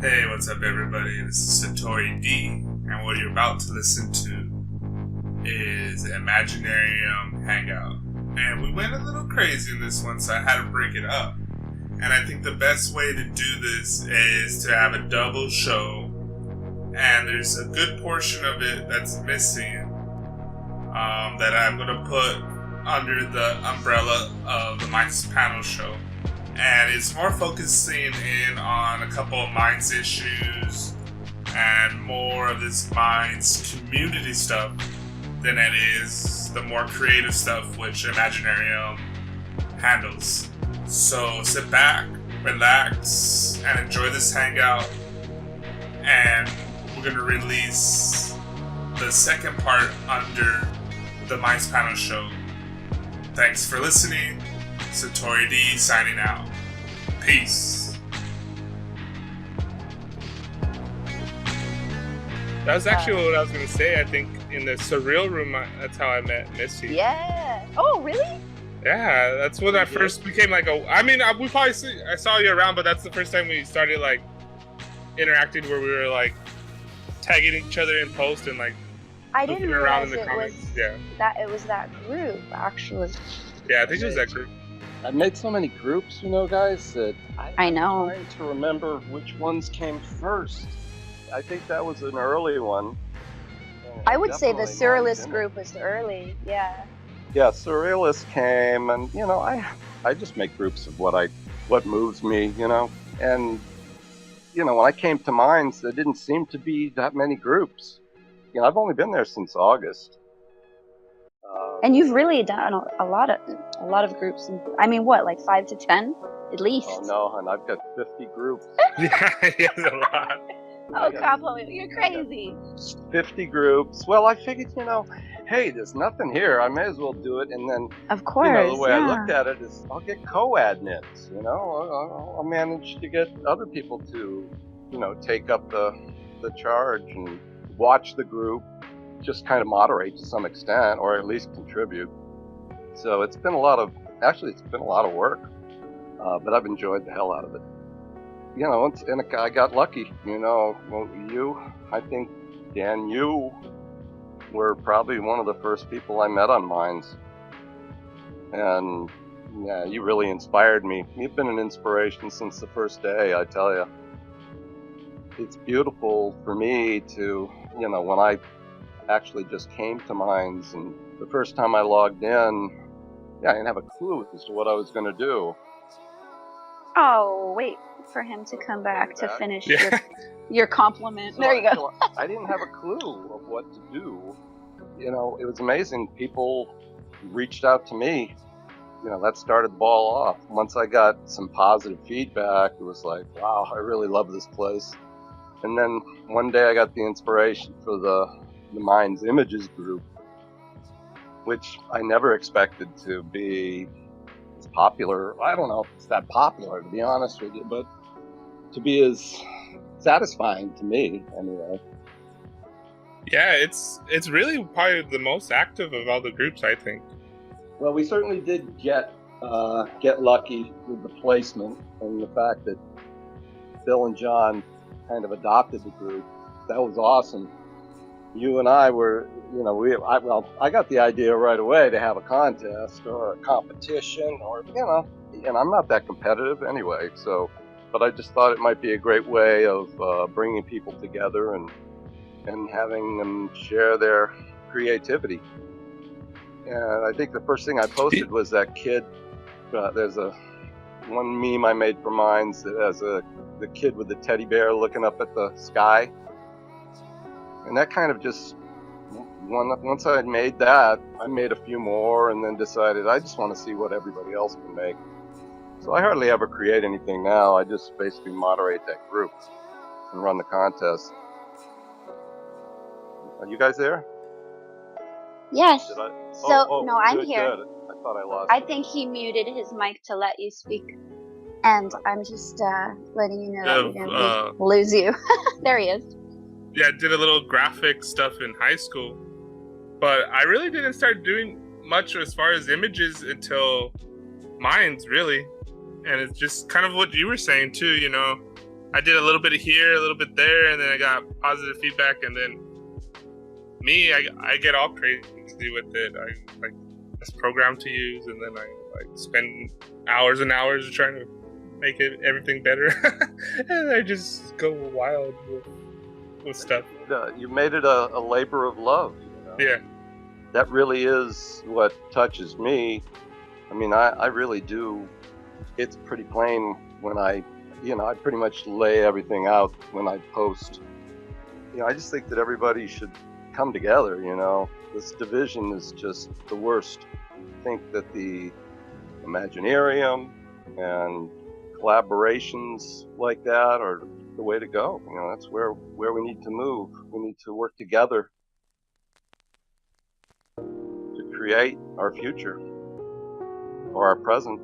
Hey, what's up, everybody? This is Satori D, and what you're about to listen to is Imaginarium Hangout. And we went a little crazy in this one, so I had to break it up. And I think the best way to do this is to have a double show, and there's a good portion of it that's missing that I'm going to put under the umbrella of the Minds Panel show. And it's more focusing in on a couple of Minds issues and more of this Minds community stuff than it is the more creative stuff which Imaginarium handles. So sit back, relax, and enjoy this hangout. And we're going to release the second part under the Minds Panel show. Thanks for listening. Satori D signing out. Peace. That was actually what I was going to say. I think in the surreal room, that's how I met Missy. Yeah. Oh, really? Yeah, that's when I first became like a. I mean, I saw you around, but that's the first time we started like interacting, where we were like tagging each other in post and like. I didn't realize it was that group actually. Yeah, I think it was that group. I made so many groups, guys, that I know. I'm trying to remember which ones came first. I think that was an early one. I would say the Surrealist group was early, yeah. Yeah, Surrealist came, and I just make groups of what moves me, and when I came to Minds, there didn't seem to be that many groups. I've only been there since August. And you've really done a lot of groups. I mean, what, like 5 to 10 at least? Oh no, hon, I've got 50 groups. Yeah, it's a lot. Oh, Capo, you're crazy. 50 groups. Well, I figured, hey, there's nothing here. I may as well do it. And then, of course, the way I looked at it is, I'll get co-admins. I'll manage to get other people to, take up the charge and watch the group. Just kind of moderate to some extent, or at least contribute. So it's been a lot of work, but I've enjoyed the hell out of it. And I got lucky. I think, Dan, you were probably one of the first people I met on Minds, and yeah, you really inspired me. You've been an inspiration since the first day. I tell you, it's beautiful for me to, when I actually just came to Minds, and the first time I logged in, I didn't have a clue as to what I was going to do. Oh, wait for him to come back to finish your compliment. So there you go. I didn't have a clue of what to do. It was amazing. People reached out to me. That started the ball off. Once I got some positive feedback, it was like, wow, I really love this place. And then one day I got the inspiration for the Minds Images group, which I never expected to be as popular. I don't know if it's that popular, to be honest with you, but to be as satisfying to me, anyway. Yeah, it's really probably the most active of all the groups, I think. Well, we certainly did get lucky with the placement and the fact that Bill and John kind of adopted the group. That was awesome. You and I were, I got the idea right away to have a contest or a competition, or, and I'm not that competitive anyway, but I just thought it might be a great way of bringing people together and having them share their creativity. And I think the first thing I posted was that kid, there's one meme I made for Minds that has the kid with the teddy bear looking up at the sky. And that kind of just, once I had made that, I made a few more and then decided I just want to see what everybody else can make. So I hardly ever create anything now. I just basically moderate that group and run the contest. Are you guys there? Yes. No, I'm good, here. Good. I thought I lost I you. think he muted his mic to let you speak. And I'm just letting you know that we didn't lose you. There he is. Yeah, I did a little graphic stuff in high school, but I really didn't start doing much as far as images until Minds, really. And it's just kind of what you were saying too, I did a little bit of here, a little bit there, and then I got positive feedback, and then I get all crazy with it. I like this program to use, and then I like spend hours and hours trying to make everything better, and I just go wild with stuff. You made it a labor of love. You know? Yeah. That really is what touches me. I mean, I really do. It's pretty plain when I pretty much lay everything out when I post. I just think that everybody should come together, This division is just the worst. I think that the Imaginarium and collaborations like that are the way to go. That's where we need to move. We need to work together to create our future or our present.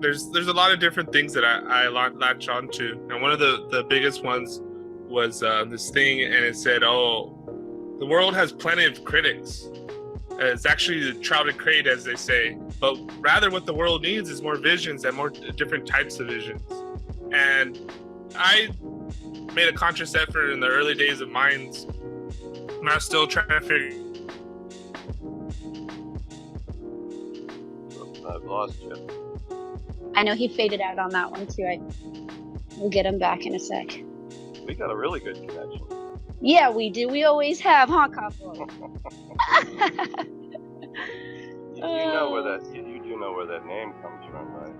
There's a lot of different things that I latch onto, and one of the biggest ones was this thing, and it said, "Oh, the world has plenty of critics. It's actually the crowded crate, as they say, but rather what the world needs is more visions and more different types of visions." And I made a conscious effort in the early days of Minds, and I was still trying to figure. I've lost you. I know he faded out on that one too. We'll get him back in a sec. We got a really good connection. Yeah, we do. We always have, huh, Capo? You know where that you do know where that name comes from, right?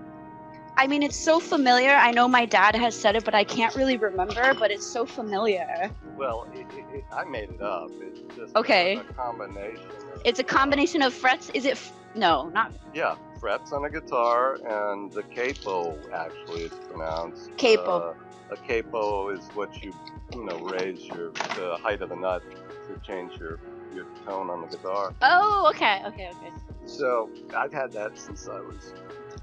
I mean, it's so familiar. I know my dad has said it, but I can't really remember. But it's so familiar. Well, I made it up. It's just okay. a combination. It's a combination of frets. Is it? No, not. Yeah, frets on a guitar, and the capo actually it's pronounced. Capo. A capo is what you raise the height of the nut to change your tone on the guitar. Oh, okay. So I've had that since I was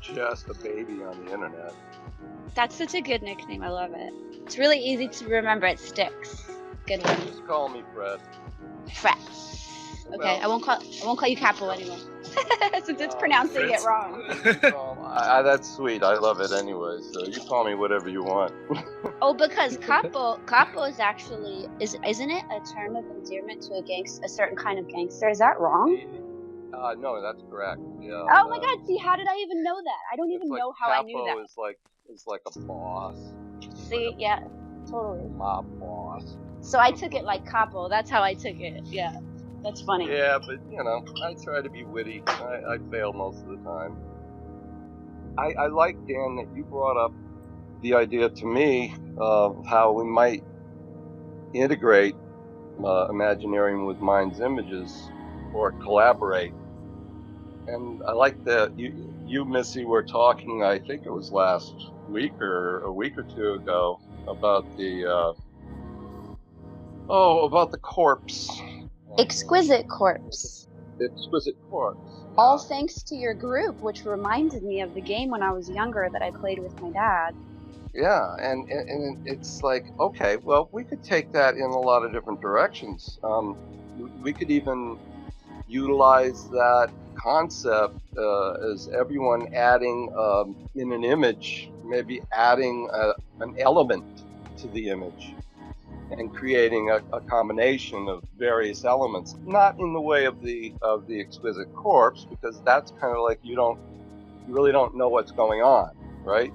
just a baby on the internet. That's such a good nickname. I love it. It's really easy to remember. It sticks. Good one. Just call me Fred. Fred. Okay, I won't call you Capo anymore. Since it's pronouncing it wrong. That's sweet. I love it anyway. So you call me whatever you want. Oh, because capo is actually isn't it a term of endearment to a certain kind of gangster? Is that wrong? No, that's correct. Yeah. Oh my God! See, how did I even know that? I don't even know how I knew that. Capo is like a boss. See, yeah, totally. Mob boss. So I took it like capo. That's how I took it. Yeah. That's funny. Yeah, but I try to be witty. I fail most of the time. I like, Dan, that you brought up the idea to me of how we might integrate Imaginarium with Mind's images or collaborate. And I like that you, Missy, were talking, I think it was last week or a week or two ago, about the corpse. Exquisite Corpse. Exquisite Corpse. All thanks to your group, which reminded me of the game when I was younger that I played with my dad. Yeah, and it's like, okay, well, we could take that in a lot of different directions. We could even utilize that concept as everyone adding in an image, maybe adding an element to the image and creating a combination of various elements, not in the way of the Exquisite Corpse, because that's kind of like you really don't know what's going on, right?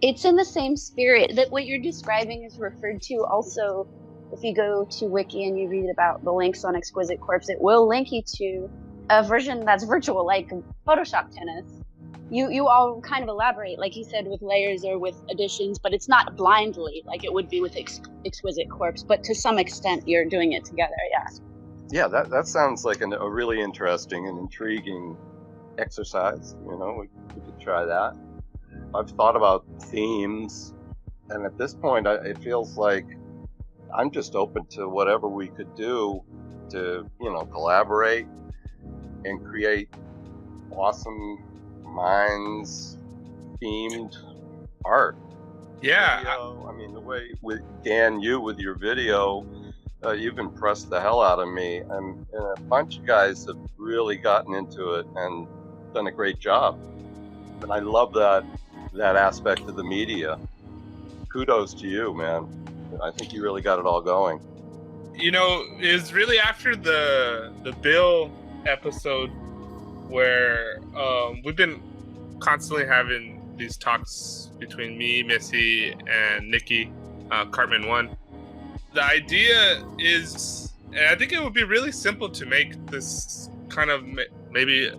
It's in the same spirit that what you're describing is referred to also. If you go to Wiki and you read about the links on Exquisite Corpse, it will link you to a version that's virtual, like Photoshop tennis. You all kind of elaborate, like you said, with layers or with additions, but it's not blindly like it would be with Exquisite Corpse, but to some extent you're doing it together, yeah. Yeah, that sounds like a really interesting and intriguing exercise. We could try that. I've thought about themes, and at this point it feels like I'm just open to whatever we could do to, collaborate and create awesome Minds themed art. Yeah. I mean, the way with Dan, with your video, you've impressed the hell out of me, and a bunch of guys have really gotten into it and done a great job. And I love that aspect of the media. kudos to you, man. I think you really got it all going. You know, it was really after the Bill episode where we've been constantly having these talks between me, Missy, and Nikki, Cartman 1. The idea is, and I think it would be really simple to make this kind of maybe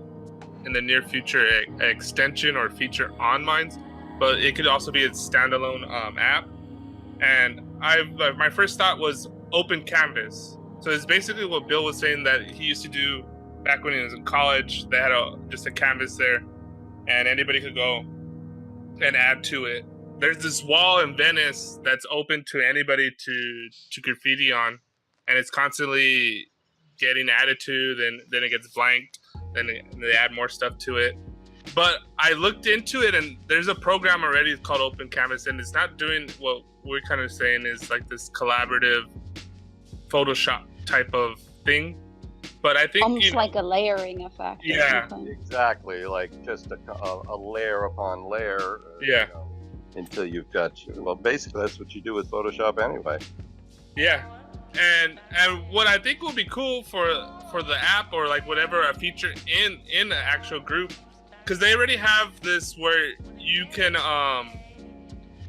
in the near future an extension or feature on Minds, but it could also be a standalone app. And my first thought was open canvas. So it's basically what Bill was saying that he used to do back when he was in college. They had just a canvas there, and anybody could go and add to it. There's this wall in Venice that's open to anybody to graffiti on, and it's constantly getting added to, then it gets blanked, then they add more stuff to it. But I looked into it, and there's a program already called Open Canvas, and it's not doing what we're kind of saying is like this collaborative Photoshop type of thing. But I think almost like a layering effect. Yeah, exactly. Like just a layer upon layer. Yeah. Until you've got well, basically that's what you do with Photoshop anyway. Yeah, and what I think will be cool for the app or like whatever a feature in the actual group, because they already have this where you can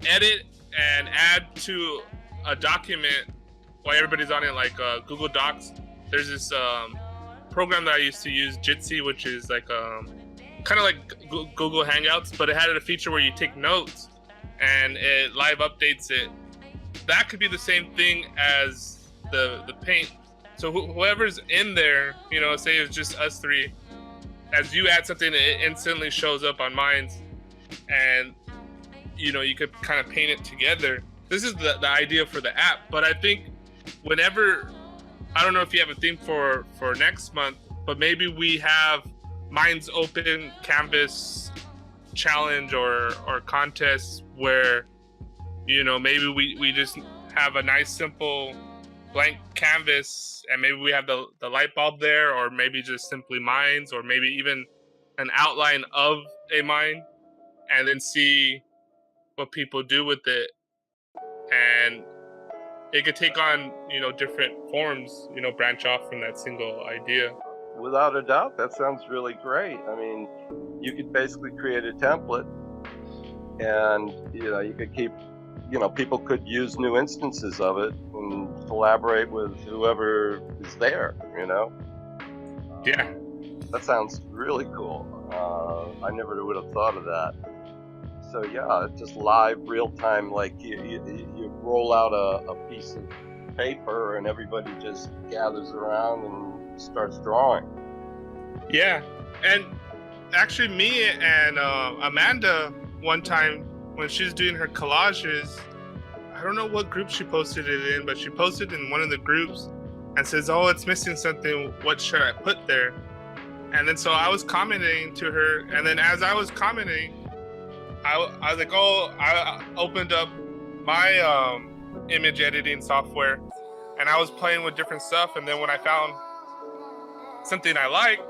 edit and add to a document while everybody's on it, like Google Docs. There's this program that I used to use, Jitsi, which is like kind of like Google Hangouts, but it had a feature where you take notes and it live updates it. That could be the same thing as the paint. So whoever's in there, you know, say it's just us three, as you add something, it instantly shows up on Minds, and you know, you could kind of paint it together. This is the idea for the app. But I think whenever, I don't know if you have a theme for next month, but maybe we have Minds Open Canvas challenge or contest where, you know, maybe we just have a nice simple blank canvas, and maybe we have the light bulb there, or maybe just simply Minds, or maybe even an outline of a mind, and then see what people do with it. And it could take on, you know, different forms, you know, branch off from that single idea. Without a doubt, that sounds really great. I mean, you could basically create a template, and you know, you could keep, you know, people could use new instances of it and collaborate with whoever is there, you know. Yeah, that sounds really cool. I never would have thought of that. So yeah, just live, real time, like you roll out a piece of paper and everybody just gathers around and starts drawing. Yeah, and actually me and Amanda, one time when she was doing her collages, I don't know what group she posted it in, but she posted in one of the groups and says, "Oh, it's missing something, what should I put there?" And then so I was commenting to her, and then as I was commenting, I was like, oh, I opened up my image editing software, and I was playing with different stuff, and then when I found something I liked,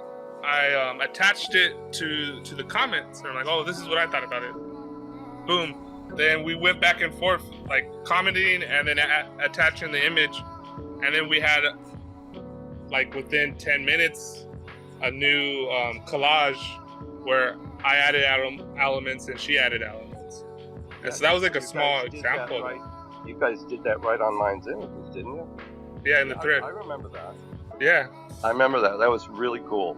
I attached it to the comments, and I'm like, oh, this is what I thought about it. Boom. Then we went back and forth, like commenting and then attaching the image, and then we had, like within 10 minutes, a new collage where I added elements and she added elements. And so that was like a small example. Right. You guys did that right on Minds Images, didn't you? Yeah, in the thread. I remember that. Yeah. I remember that. That was really cool.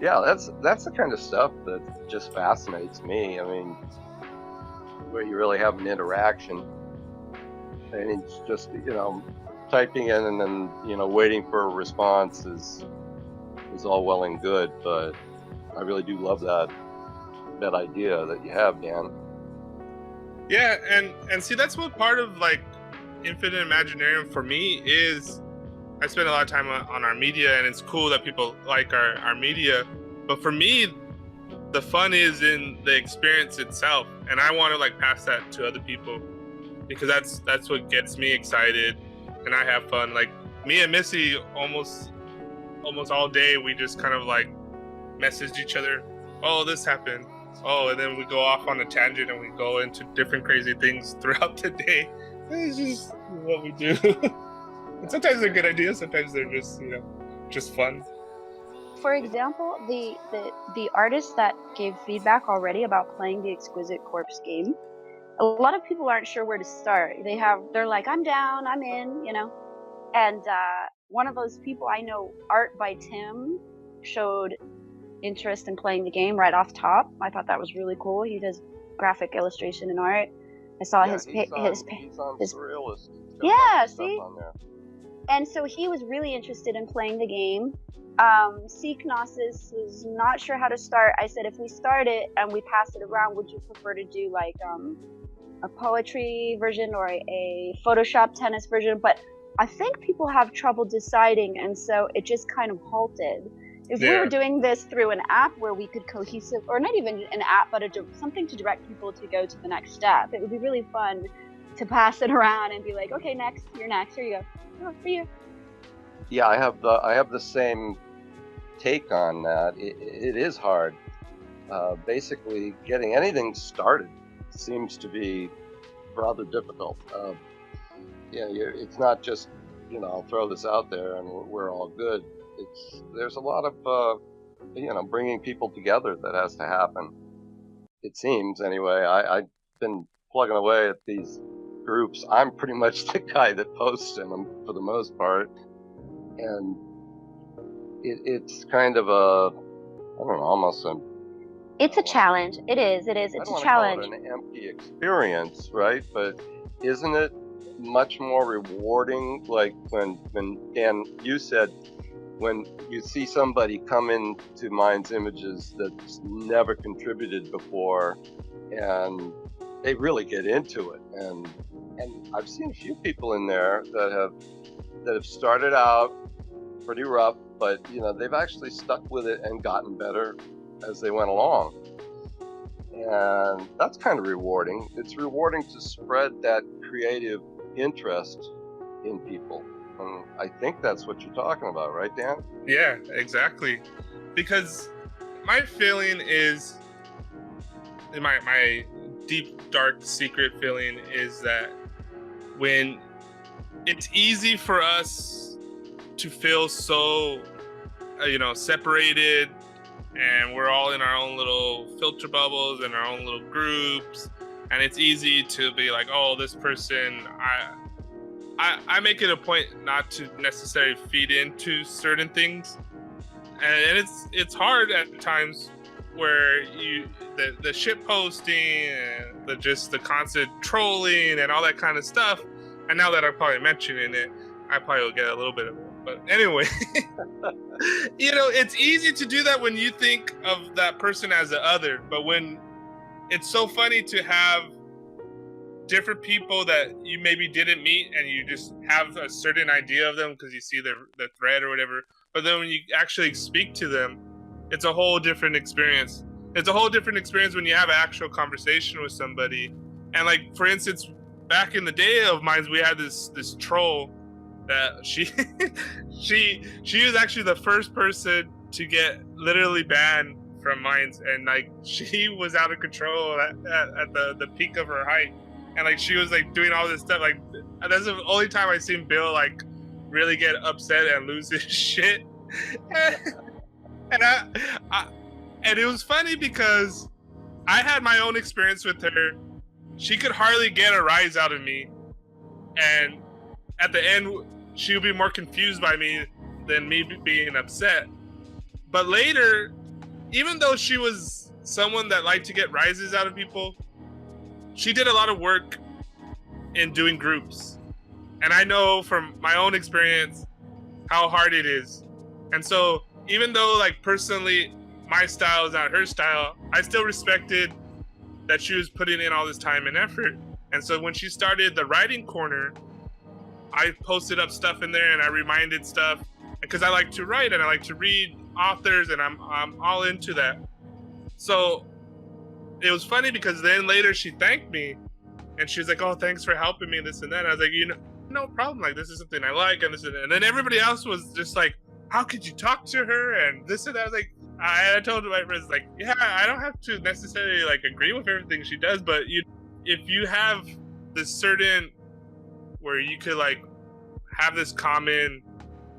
Yeah, that's the kind of stuff that just fascinates me. I mean, where you really have an interaction, and it's just, you know, typing in and then, you know, waiting for a response is all well and good, but I really do love that idea that you have, Dan. Yeah, and see, that's what part of like Infinite Imaginarium for me is. I spend a lot of time on our media, and it's cool that people like our media, but for me, the fun is in the experience itself, and I want to like pass that to other people, because that's what gets me excited, and I have fun. Like me and Missy, almost all day, we just kind of like messaged each other, oh, this happened, oh, and then we go off on a tangent and we go into different crazy things throughout the day. It's just what we do. And sometimes they're good ideas, sometimes they're just, just fun. For example, the artists that gave feedback already about playing the Exquisite Corpse game, a lot of people aren't sure where to start. They're like, I'm down, I'm in, And one of those people I know, Art by Tim, showed interest in playing the game right off top. I thought that was really cool. He does graphic illustration and art. I saw his Surrealist. Yeah, see? And so he was really interested in playing the game. Gnosis was not sure how to start. I said, if we start it and we pass it around, would you prefer to do like a poetry version or a Photoshop tennis version? But I think people have trouble deciding, and so it just kind of halted. If we were doing this through an app where we could or not even an app, but something to direct people to go to the next step, it would be really fun to pass it around and be like, okay, next, you're next, here you go. Oh, for you. Yeah, I have the same take on that. It is hard. Basically, getting anything started seems to be rather difficult. It's not just I'll throw this out there and we're all good. There's a lot of bringing people together that has to happen. It seems anyway. I've been plugging away at these groups. I'm pretty much the guy that posts in them for the most part, and it's kind of almost a. It's a challenge. It is. It's a challenge. Call it an empty experience, right? But isn't it much more rewarding? Like when Dan, you said, when you see somebody come into Mind's Images that's never contributed before, and they really get into it, and I've seen a few people in there that have started out pretty rough, but they've actually stuck with it and gotten better as they went along, and that's kind of rewarding. It's rewarding to spread that creative interest in people. And I think that's what you're talking about, right, Dan? Yeah, exactly. Because my feeling is, my deep, dark, secret feeling is that when it's easy for us to feel so, separated, and we're all in our own little filter bubbles and our own little groups, and it's easy to be like, oh, this person, I make it a point not to necessarily feed into certain things, and it's hard at times where the shit posting and the constant trolling and all that kind of stuff. And now that I'm probably mentioning it, I probably will get a little bit of it. But anyway, it's easy to do that when you think of that person as the other. But when it's so funny to have different people that you maybe didn't meet and you just have a certain idea of them because you see the thread or whatever. But then when you actually speak to them, it's a whole different experience. It's a whole different experience when you have an actual conversation with somebody. And like, for instance, back in the day of Minds, we had this troll that she was actually the first person to get literally banned from Minds, and like she was out of control at the peak of her height, and like she was like doing all this stuff. Like that's the only time I've seen Bill like really get upset and lose his shit. And it was funny because I had my own experience with her. She could hardly get a rise out of me, and at the end she would be more confused by me than me being upset. But later, even though she was someone that liked to get rises out of people, she did a lot of work in doing groups, and I know from my own experience how hard it is. And so even though like personally my style is not her style, I still respected that she was putting in all this time and effort. And so when she started the writing corner, I posted up stuff in there and I reminded stuff because I like to write and I like to read authors, and I'm all into that. So it was funny because then later she thanked me and she was like, oh, thanks for helping me, this and that. And I was like, no problem. Like, this is something I like, and this and that. And then everybody else was just like, how could you talk to her and this and that? I was like, I told my friends, like, yeah, I don't have to necessarily like agree with everything she does, but if you have this certain where you could like have this common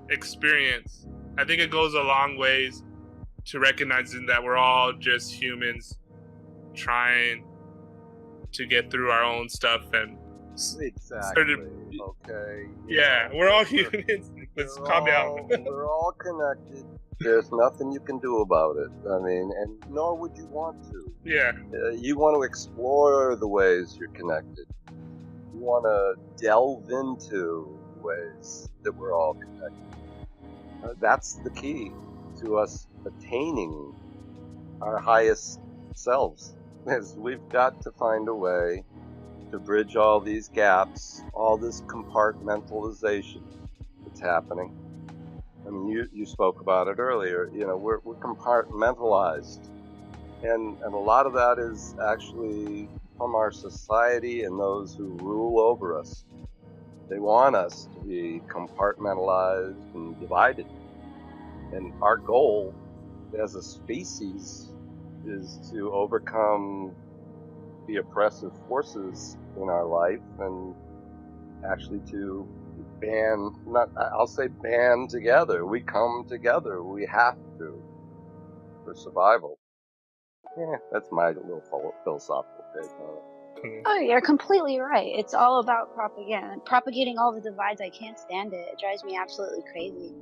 experience, I think it goes a long ways to recognizing that we're all just humans trying to get through our own stuff and Exactly. Okay. Yeah, we're all humans. Let's calm down. We're all connected. There's nothing you can do about it. I mean, and nor would you want to. Yeah. You want to explore the ways you're connected. You want to delve into ways that we're all connected. That's the key to us attaining our highest selves. Is we've got to find a way to bridge all these gaps, all this compartmentalization that's happening. I mean, you spoke about it earlier. You know, we're compartmentalized, and a lot of that is actually from our society and those who rule over us. They want us to be compartmentalized and divided, and our goal as a species is to overcome the oppressive forces in our life and actually to band together. We come together. We have to for survival. Yeah, that's my little philosophical take on it. Oh, you're completely right. It's all about propaganda. Propagating all the divides, I can't stand it. It drives me absolutely crazy.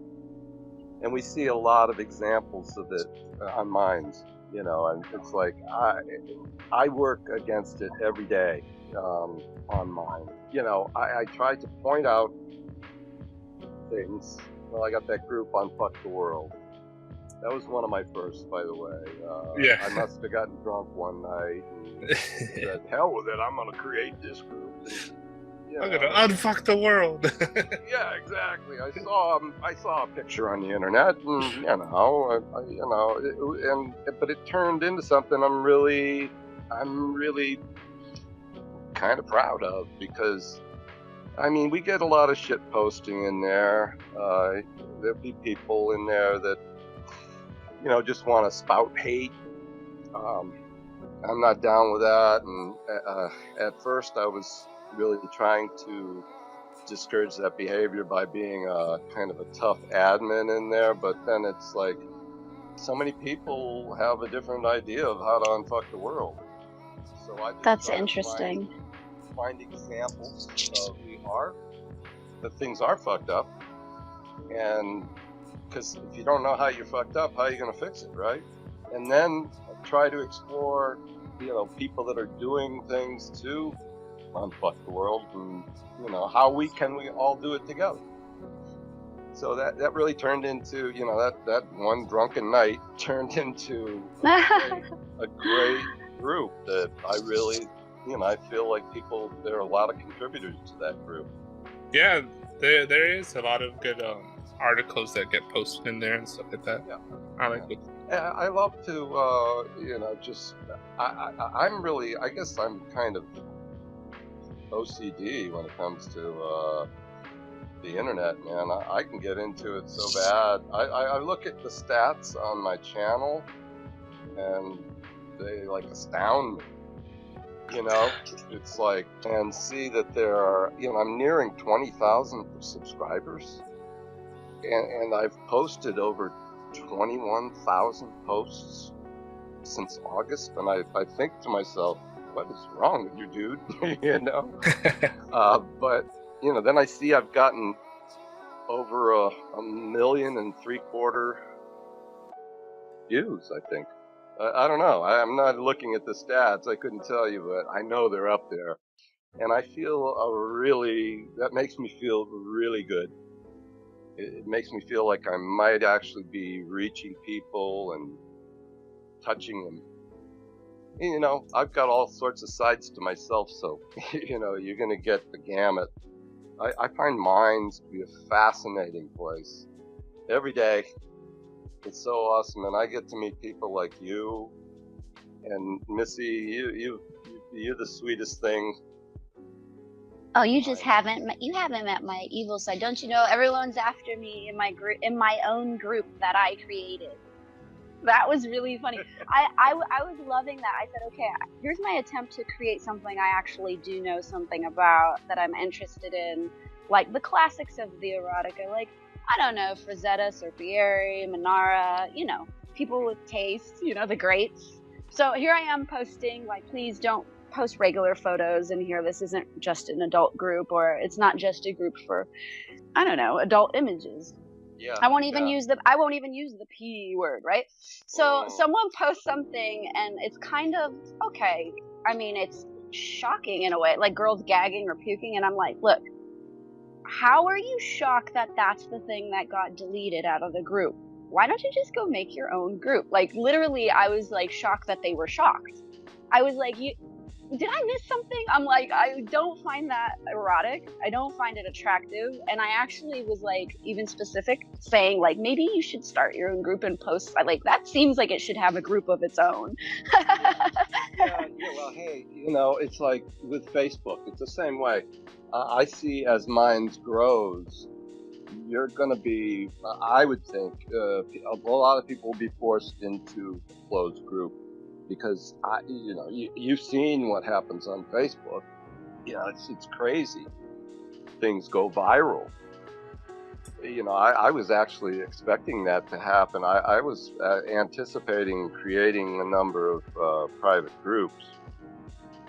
And we see a lot of examples of it on Minds, you know, and it's like I work against it every day on Mind. You know, I try to point out things. Well, I got that group on Fuck the World. That was one of my first, by the way. Yeah. I must have gotten drunk one night and said, hell with it, I'm going to create this group. I'm going to unfuck the world. Yeah, exactly. I saw a picture on the internet, and but it turned into something I'm really kind of proud of, because I mean, we get a lot of shit posting in there. There'll be people in there that, you know, just want to spout hate. I'm not down with that, and at first I was really trying to discourage that behavior by being a kind of a tough admin in there, but then it's like so many people have a different idea of how to unfuck the world. So I just That's interesting. Find examples of that things are fucked up, and because if you don't know how you're fucked up, how are you going to fix it, right? And then try to explore, you know, people that are doing things to unfuck the world, and you know, how we all do it together. So that really turned into, you know, that one drunken night turned into a great group that I really, you know, I feel like there are a lot of contributors to that group. Yeah, there is a lot of good articles that get posted in there and stuff like that. Yeah. I like it. I love to, you know, just I'm really, I guess I'm kind of OCD when it comes to the internet, man. I can get into it so bad. I look at the stats on my channel and they like astound me. You know, it's like, and see that there are, you know, I'm nearing 20,000 subscribers, and I've posted over 21,000 posts since August, and I think to myself, what is wrong with you, dude? You know? But, you know, then I see I've gotten over 1.75 million views, I think. I don't know. I'm not looking at the stats. I couldn't tell you, but I know they're up there. And I feel that makes me feel really good. It makes me feel like I might actually be reaching people and touching them. You know, I've got all sorts of sides to myself, so, you know, you're going to get the gamut. I find Minds to be a fascinating place. Every day, it's so awesome, and I get to meet people like you and Missy. You're the sweetest thing. Oh, you haven't met my evil side. Don't you know everyone's after me in my own group that I created. That was really funny. I was loving that. I said, okay, here's my attempt to create something I actually do know something about, that I'm interested in, like the classics of the erotica, like, I don't know, Frazetta, Serpieri, Manara, you know, people with taste, you know, the greats. So here I am posting, like, please don't post regular photos in here. This isn't just an adult group, or it's not just a group for, I don't know, adult images. Yeah. I won't even use the P word, right? So someone posts something and it's kind of okay. I mean, it's shocking in a way, like girls gagging or puking, and I'm like, look, how are you shocked that that's the thing that got deleted out of the group? Why don't you just go make your own group? Like, literally, I was like shocked that they were shocked. I was like, did I miss something? I'm like, I don't find that erotic. I don't find it attractive. And I actually was like, even specific, saying like, maybe you should start your own group and post. Like, that seems like it should have a group of its own. Yeah, well, hey, you know, it's like with Facebook, it's the same way. I see as minds grows, you're going to be, I would think, a lot of people will be forced into a closed group. Because you know, you've seen what happens on Facebook. You know, it's crazy. Things go viral. You know, I was actually expecting that to happen. I was anticipating creating a number of private groups.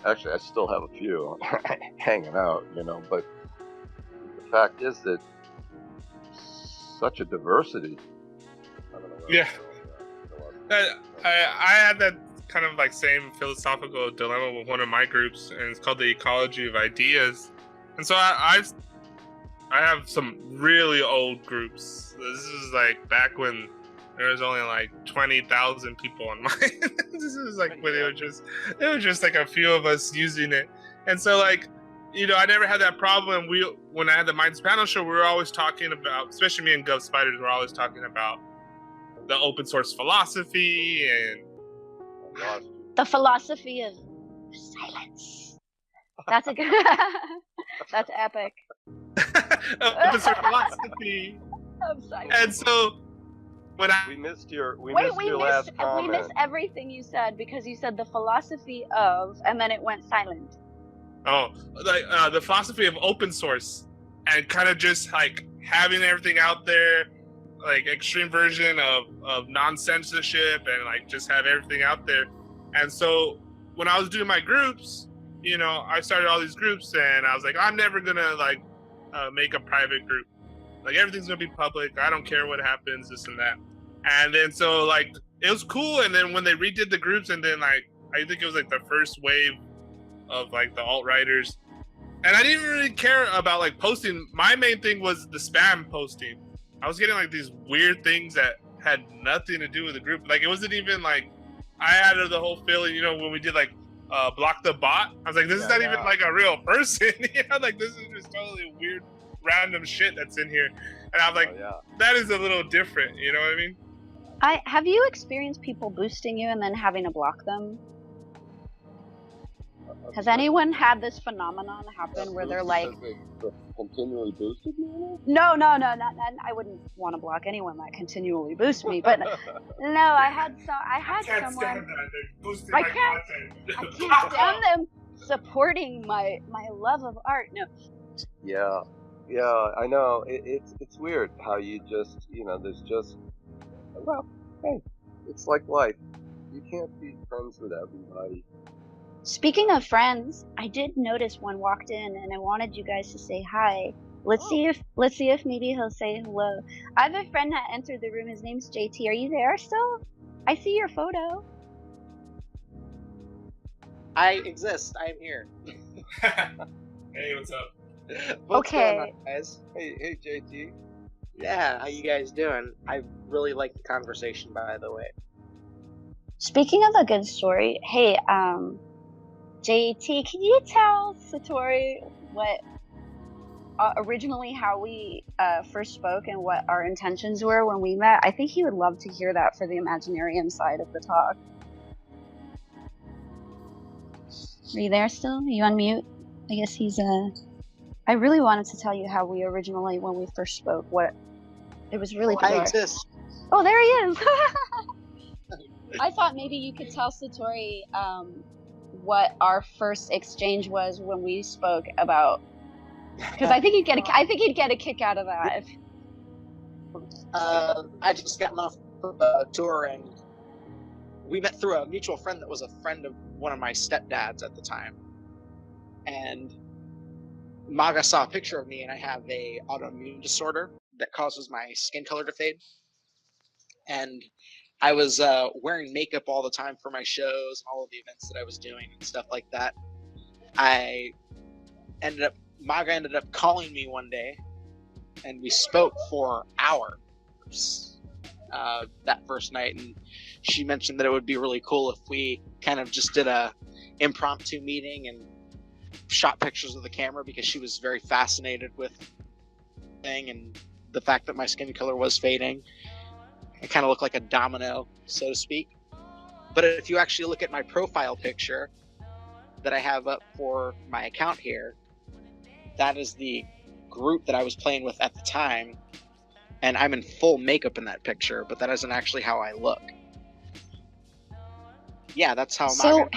Actually, I still have a few hanging out. You know, but the fact is that such a diversity. I don't know. Yeah. I had that kind of like same philosophical dilemma with one of my groups, and it's called the Ecology of Ideas. And so I have some really old groups. This is like back when there was only like 20,000 people on mine. This is like when it was just like a few of us using it. And so like, you know, I never had that problem. When I had the Minds Panel show, we were always talking about, especially me and Gov Spiders, we're always talking about the open source philosophy and the philosophy of silence. That's a good. That's epic. Open source philosophy Of silence. And so when we missed your last comment. We missed everything you said because you said the philosophy of, and then it went silent. Oh, like the philosophy of open source, and kind of just like having everything out there, like extreme version of non-censorship, and like just have everything out there. And so when I was doing my groups, you know, I started all these groups, and I was like, I'm never gonna like make a private group. Like everything's gonna be public. I don't care what happens, this and that. And then so like it was cool. And then when they redid the groups, and then like I think it was like the first wave of like the alt-righters, and I didn't really care about like posting. My main thing was the spam posting. I was getting like these weird things that had nothing to do with the group. Like it wasn't even like, I had the whole feeling, you know, when we did like block the bot, I was like, this is not even like a real person. You know, like this is just totally weird random shit that's in here. And I'm like, that is a little different, you know what I mean? Have you experienced people boosting you and then having to block them? Has anyone had this phenomenon happen where they're like, continually boosted me? No, not I wouldn't want to block anyone that continually boosts me, but no, I had someone. I can't stand them supporting my love of art. No. Yeah, I know. It's weird how you just, you know, there's just, well, hey, it's like life. You can't be friends with everybody. Speaking of friends, I did notice one walked in, and I wanted you guys to say hi. Let's see if maybe he'll say hello. I have a friend that entered the room. His name's JT. Are you there still? I see your photo. I exist. I am here. Hey, what's up? What's Okay. going on, guys? Hey, JT. Yeah, how you guys doing? I really like the conversation, by the way. Speaking of a good story, hey, JT, can you tell Satori what originally how we first spoke and what our intentions were when we met? I think he would love to hear that for the Imaginarium side of the talk. Are you there still? Are you on mute? I guess he's I really wanted to tell you how we originally, when we first spoke, what it was really bizarre. I exist. Oh, there he is. I thought maybe you could tell Satori what our first exchange was when we spoke about, because I think he'd get a kick out of that. I just gotten off a tour, and we met through a mutual friend that was a friend of one of my stepdads at the time. And Maga saw a picture of me, and I have a autoimmune disorder that causes my skin color to fade. And I was wearing makeup all the time for my shows and all of the events that I was doing and stuff like that. Maga ended up calling me one day, and we spoke for hours that first night. And she mentioned that it would be really cool if we kind of just did a impromptu meeting and shot pictures of the camera, because she was very fascinated with thing and the fact that my skin color was fading. It kind of looked like a domino, so to speak. But if you actually look at my profile picture that I have up for my account here, that is the group that I was playing with at the time, and I'm in full makeup in that picture, but that isn't actually how I look. Yeah, that's how. So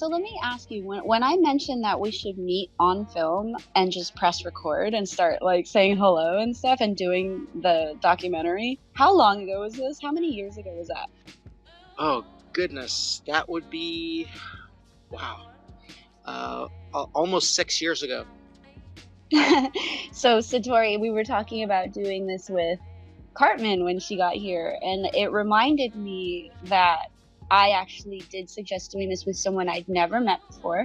let me ask you, when I mentioned that we should meet on film and just press record and start like saying hello and stuff and doing the documentary, how long ago was this? How many years ago was that? Oh goodness, that would be, wow, almost 6 years ago. So Satori, we were talking about doing this with Cartman when she got here, and it reminded me that I actually did suggest doing this with someone I'd never met before,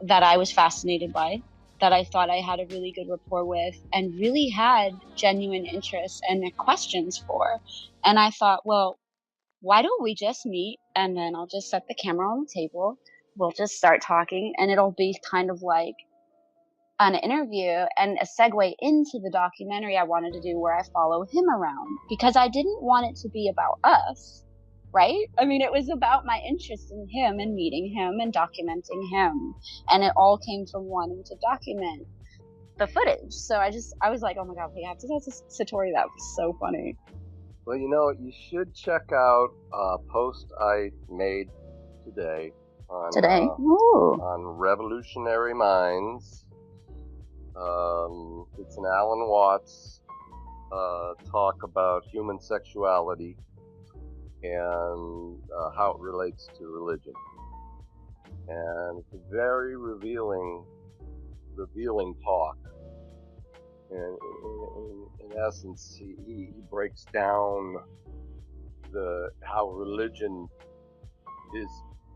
that I was fascinated by, that I thought I had a really good rapport with, and really had genuine interest and questions for. And I thought, well, why don't we just meet, and then I'll just set the camera on the table, we'll just start talking, and it'll be kind of like an interview and a segue into the documentary I wanted to do, where I follow him around, because I didn't want it to be about us. Right? I mean, it was about my interest in him and meeting him and documenting him. And it all came from wanting to document the footage. So I was like, oh my God, we have to tell Satori. That was so funny. Well, you should check out a post I made today on Revolutionary Minds. It's an Alan Watts talk about human sexuality and how it relates to religion. And it's a very revealing talk. And in essence, he breaks down how religion is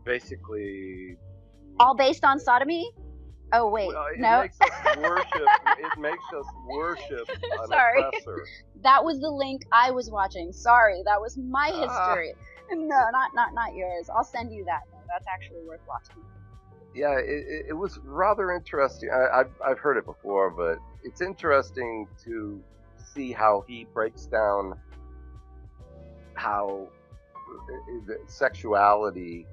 basically all based on sodomy. Oh wait, no. It makes us worship an oppressor. That was the link I was watching. Sorry, that was my history. No, not yours. I'll send you that. No, that's actually worth watching. Yeah, it was rather interesting. I've heard it before, but it's interesting to see how he breaks down how sexuality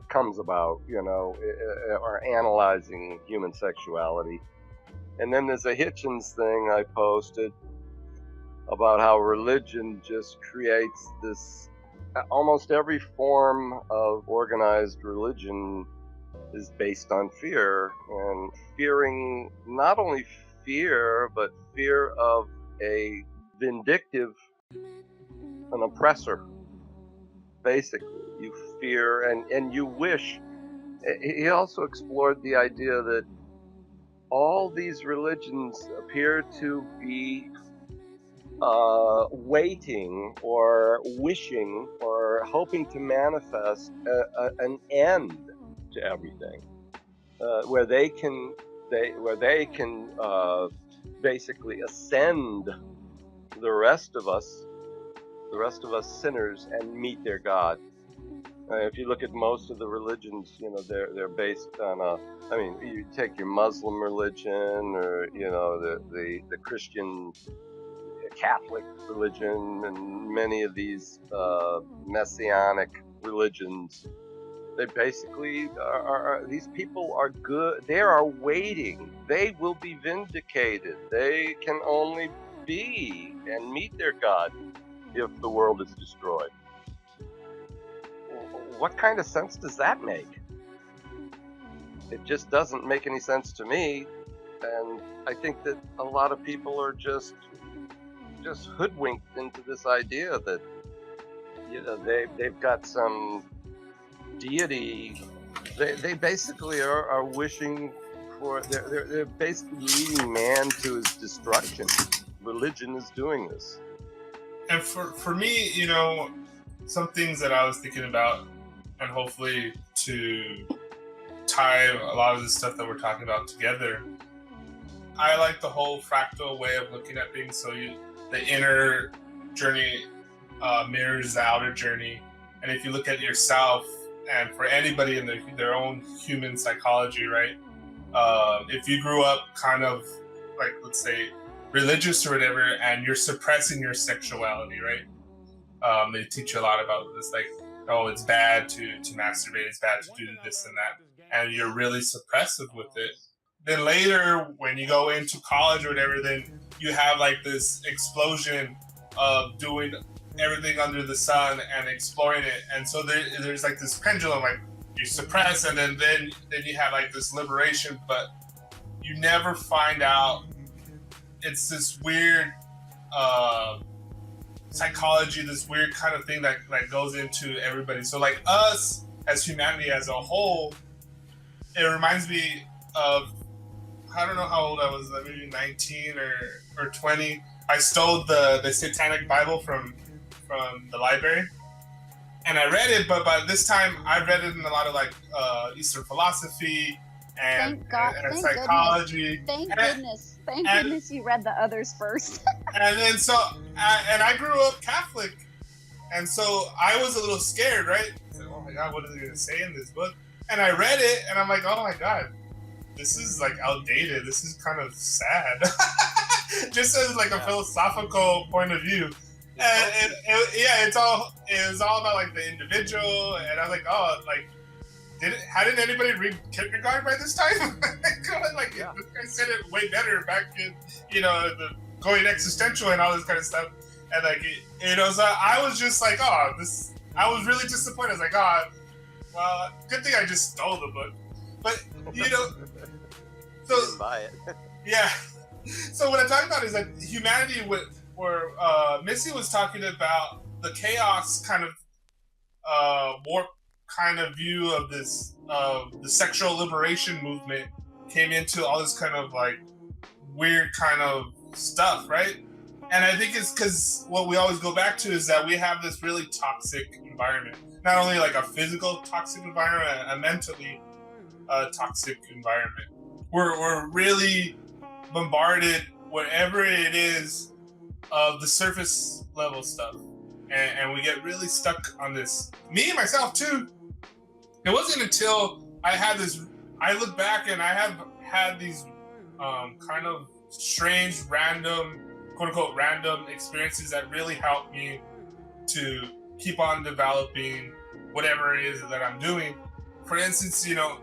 comes about, or analyzing human sexuality. And then there's a Hitchens thing I posted about how religion just creates this, almost every form of organized religion is based on fear, and fearing not only fear, but fear of a vindictive, an oppressor. Basically, you fear and you wish. He also explored the idea that all these religions appear to be waiting or wishing or hoping to manifest an end to everything, where they can basically ascend the rest of us sinners, and meet their God. If you look at most of the religions, they're based on you take your Muslim religion, or the Christian Catholic religion, and many of these messianic religions. They basically are these people are good. They are waiting. They will be vindicated. They can only be and meet their God if the world is destroyed. what kind of sense does that make? It just doesn't make any sense to me, and I think that a lot of people are just hoodwinked into this idea that, you know, they've got some deity. They basically are wishing for, they're basically leading man to his destruction. Religion is doing this. And for me, you know, some things that I was thinking about, and hopefully to tie a lot of the stuff that we're talking about together, I like the whole fractal way of looking at things. So the inner journey mirrors the outer journey. And if you look at yourself, and for anybody in their own human psychology, right? If you grew up kind of like, let's say, religious or whatever, and you're suppressing your sexuality, right? They teach you a lot about this, like, oh, it's bad to masturbate, it's bad to do this and that, and you're really suppressive with it. Then later, when you go into college or whatever, then you have like this explosion of doing everything under the sun and exploring it. And so there's like this pendulum, like you suppress and then you have like this liberation, but you never find out. It's this weird psychology, this weird kind of thing that goes into everybody. So like us as humanity as a whole, it reminds me of, I don't know how old I was, maybe 19 or 20. I stole the Satanic Bible from the library, and I read it, but by this time I read it in a lot of like Eastern philosophy and psychology. Thank goodness you read the others first. And then and I grew up Catholic, and so I was a little scared, right? I said, oh my God, what are they going to say in this book? And I read it, and I'm like, oh my God, this is like outdated. This is kind of sad. Just as like a philosophical point of view. And it was all about like the individual, and I was like, oh, like, hadn't anybody read Kierkegaard by this time? Like, this guy said it way better back in, you know, the going existential and all this kind of stuff. And like, so I was just like, oh, I was really disappointed. I was like, oh, well, good thing I just stole the book. But, you know, so didn't buy it. Yeah. So what I'm talking about is that humanity, where Missy was talking about the chaos kind of warp kind of view of this, the sexual liberation movement came into all this kind of like weird kind of stuff, right? And I think it's because what we always go back to is that we have this really toxic environment. Not only like a physical toxic environment, a mentally toxic environment. We're really bombarded, whatever it is, of the surface level stuff. And we get really stuck on this. Me, myself, too. It wasn't until I look back and I have had these kind of strange, random, quote unquote, random experiences that really helped me to keep on developing whatever it is that I'm doing. For instance, you know,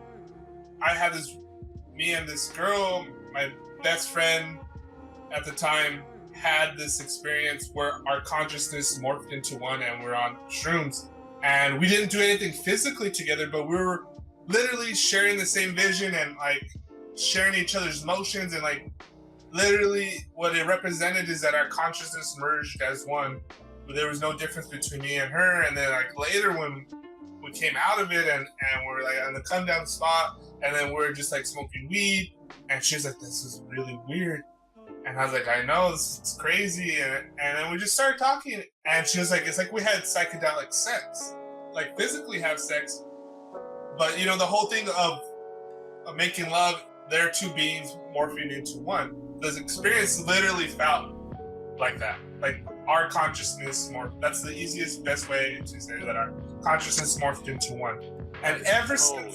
I had me and this girl, my best friend at the time, had this experience where our consciousness morphed into one and we're on shrooms. And we didn't do anything physically together, but we were literally sharing the same vision and like sharing each other's motions, and like literally what it represented is that our consciousness merged as one. But there was no difference between me and her. And then like later when we came out of it and we're like on the come down spot, and then we're just like smoking weed, and she's like, this is really weird. And I was like, I know, this is crazy. And then we just started talking, and she was like, it's like we had psychedelic sex, like physically have sex. But you know, the whole thing of making love, there are two beings morphing into one. This experience literally felt like that. Like our consciousness morphed. That's the easiest, best way to say that our consciousness morphed into one. And ever since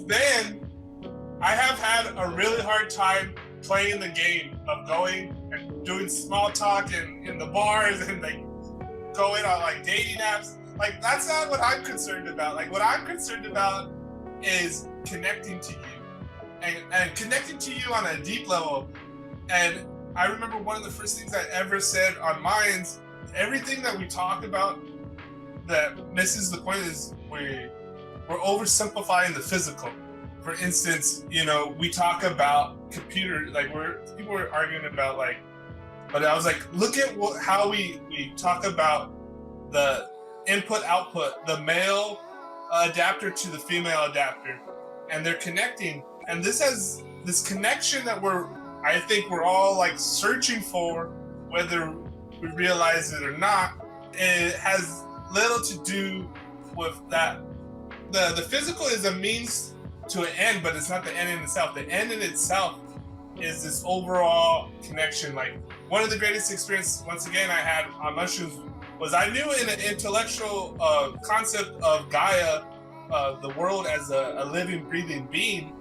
then, I have had a really hard time playing the game of going and doing small talk in the bars and like going on like dating apps. Like that's not what I'm concerned about. Like what I'm concerned about is connecting to you and connecting to you on a deep level. And I remember one of the first things I ever said on Minds, everything that we talk about that misses the point is we're oversimplifying the physical. For instance, we talk about computer, like people were arguing about but I was like, look at how we talk about the input output, the male adapter to the female adapter, and they're connecting, and this has this connection that I think we're all like searching for, whether we realize it or not. It has little to do with that. The physical is a means to an end, but it's not the end in itself. The end in itself is this overall connection. Like, one of the greatest experiences, once again, I had on mushrooms was I knew in an intellectual concept of Gaia, the world as a living, breathing being.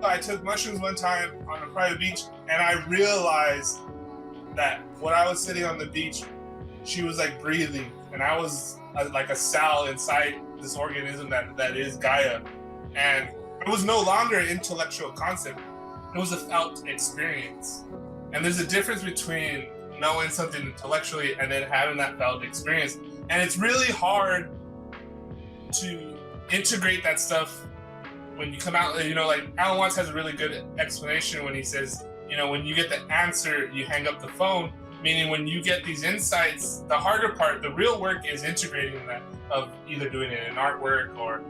I took mushrooms one time on a private beach, and I realized that when I was sitting on the beach, she was like breathing, and I was like a cell inside this organism that is Gaia. And it was no longer an intellectual concept. It was a felt experience. And there's a difference between knowing something intellectually and then having that felt experience. And it's really hard to integrate that stuff when you come out. Like Alan Watts has a really good explanation when he says, when you get the answer, you hang up the phone. Meaning when you get these insights, the harder part, the real work is integrating that, of either doing it in artwork or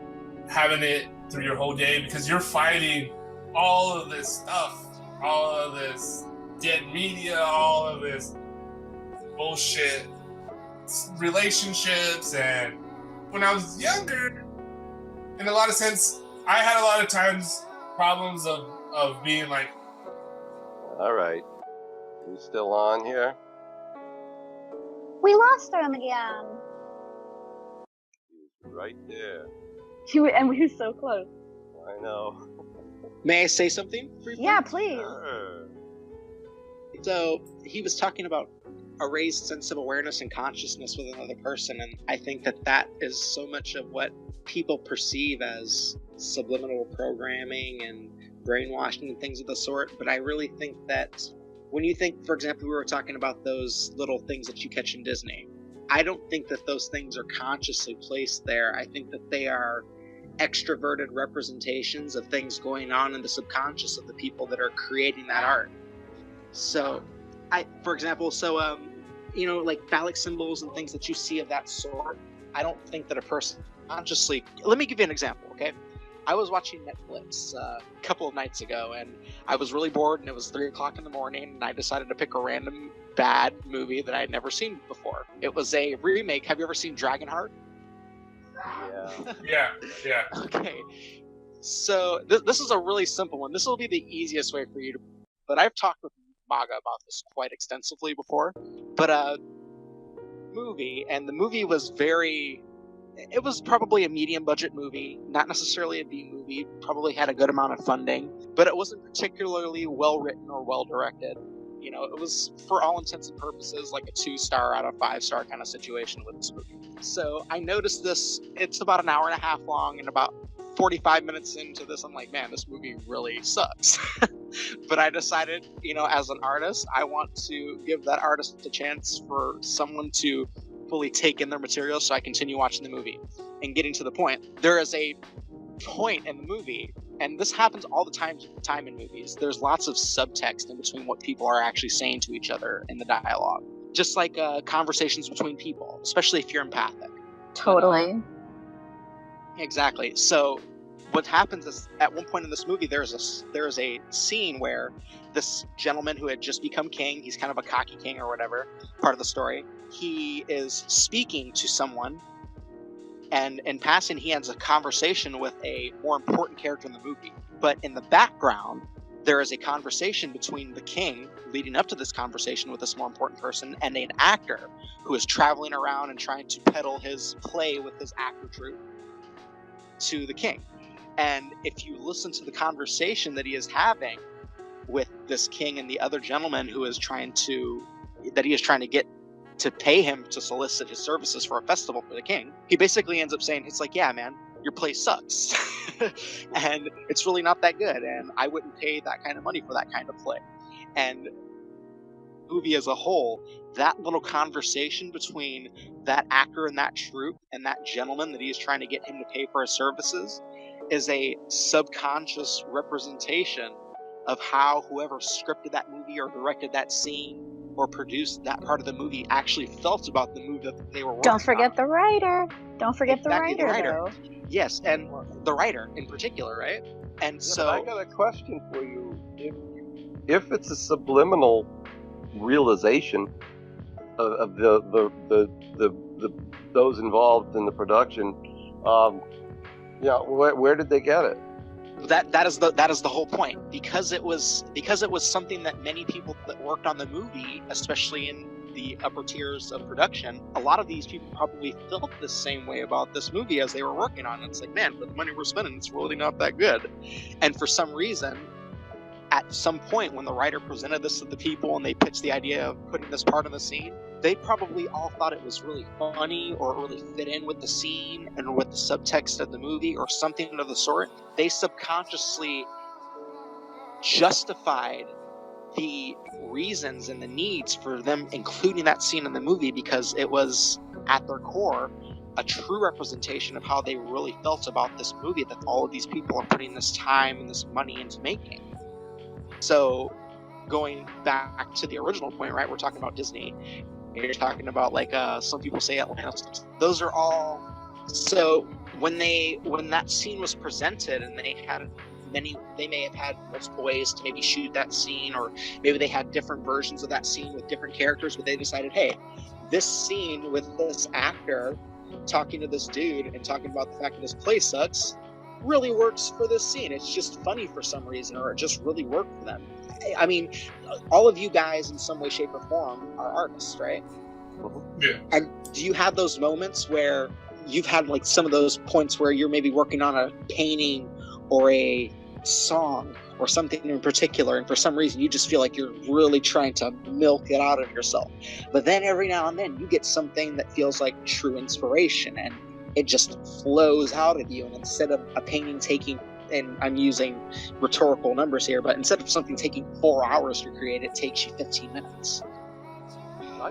having it through your whole day, because you're fighting all of this stuff, all of this dead media, all of this bullshit relationships. And when I was younger, in a lot of sense, I had a lot of times problems of being like, all right, you still on here? We lost him again. He was right there. And we were so close. I know. May I say something briefly? Yeah, please. Sure. So he was talking about a raised sense of awareness and consciousness with another person, and I think that is so much of what people perceive as subliminal programming and brainwashing and things of the sort. But I really think that when you think, for example, we were talking about those little things that you catch in Disney, I don't think that those things are consciously placed there. I think that they are extroverted representations of things going on in the subconscious of the people that are creating that art. So, for example, like phallic symbols and things that you see of that sort, I don't think that a person consciously... Let me give you an example, okay? I was watching Netflix a couple of nights ago, and I was really bored, and it was 3 o'clock in the morning, and I decided to pick a random bad movie that I had never seen before. It was a remake. Have you ever seen Dragonheart? Yeah. Yeah. Okay. So this is a really simple one. This will be the easiest way for you to... But I've talked with Maga about this quite extensively before. But movie, and the movie was it was probably a medium budget movie, not necessarily a B movie, probably had a good amount of funding, but it wasn't particularly well written or well directed. It was, for all intents and purposes, like a 2-star out of 5-star kind of situation with this movie. So I noticed this, it's about an hour and a half long, and about 45 minutes into this, I'm like, man, this movie really sucks. But I decided, as an artist, I want to give that artist a chance for someone to fully take in their material, so I continue watching the movie. And getting to the point, there is a point in the movie, and this happens all the time in movies, there's lots of subtext in between what people are actually saying to each other in the dialogue. Just like conversations between people, especially if you're empathic. Totally. Exactly. So what happens is, at one point in this movie, there is a scene where this gentleman who had just become king, he's kind of a cocky king or whatever, part of the story, he is speaking to someone, and in passing, he has a conversation with a more important character in the movie. But in the background, there is a conversation between the king, leading up to this conversation with this more important person, and an actor who is traveling around and trying to peddle his play with his actor troupe to the king. And if you listen to the conversation that he is having with this king and the other gentleman who is trying to get to pay him to solicit his services for a festival for the king, he basically ends up saying, it's like, yeah, man, your play sucks. And it's really not that good, and I wouldn't pay that kind of money for that kind of play. And movie as a whole, that little conversation between that actor and that troupe and that gentleman that he's trying to get him to pay for his services is a subconscious representation of how whoever scripted that movie or directed that scene or produced that part of the movie actually felt about the movie that they were working on. Don't forget the writer. Don't forget Exactly, the writer, though. Yes, and the writer in particular, right? And Yeah, so but I got a question for you. If it's a subliminal realization of the those involved in the production, where did they get it? that is the whole point, because it was something that many people that worked on the movie, especially in the upper tiers of production, a lot of these people probably felt the same way about this movie as they were working on it. It's like, man, for the money we're spending, it's really not that good. And for some reason, at some point when the writer presented this to the people and they pitched the idea of putting this part in the scene, they probably all thought it was really funny or really fit in with the scene and with the subtext of the movie or something of the sort. They subconsciously justified the reasons and the needs for them including that scene in the movie because it was, at their core, a true representation of how they really felt about this movie that all of these people are putting this time and this money into making. So, going back to the original point, right? We're talking about Disney. You're talking about, like, some people say Atlantis. Those are all. So when that scene was presented, and they may have had multiple ways to maybe shoot that scene, or maybe they had different versions of that scene with different characters. But they decided, hey, this scene with this actor talking to this dude and talking about the fact that this play sucks really works for this scene. It's just funny for some reason, or it just really worked for them. I mean, all of you guys in some way, shape, or form are artists, right? Yeah. And do you have those moments where you've had like some of those points where you're maybe working on a painting or a song or something in particular, and for some reason you just feel like you're really trying to milk it out of yourself, but then every now and then you get something that feels like true inspiration and it just flows out of you, and instead of a painting taking, and I'm using rhetorical numbers here, but instead of something taking 4 hours to create, it takes you 15 minutes. I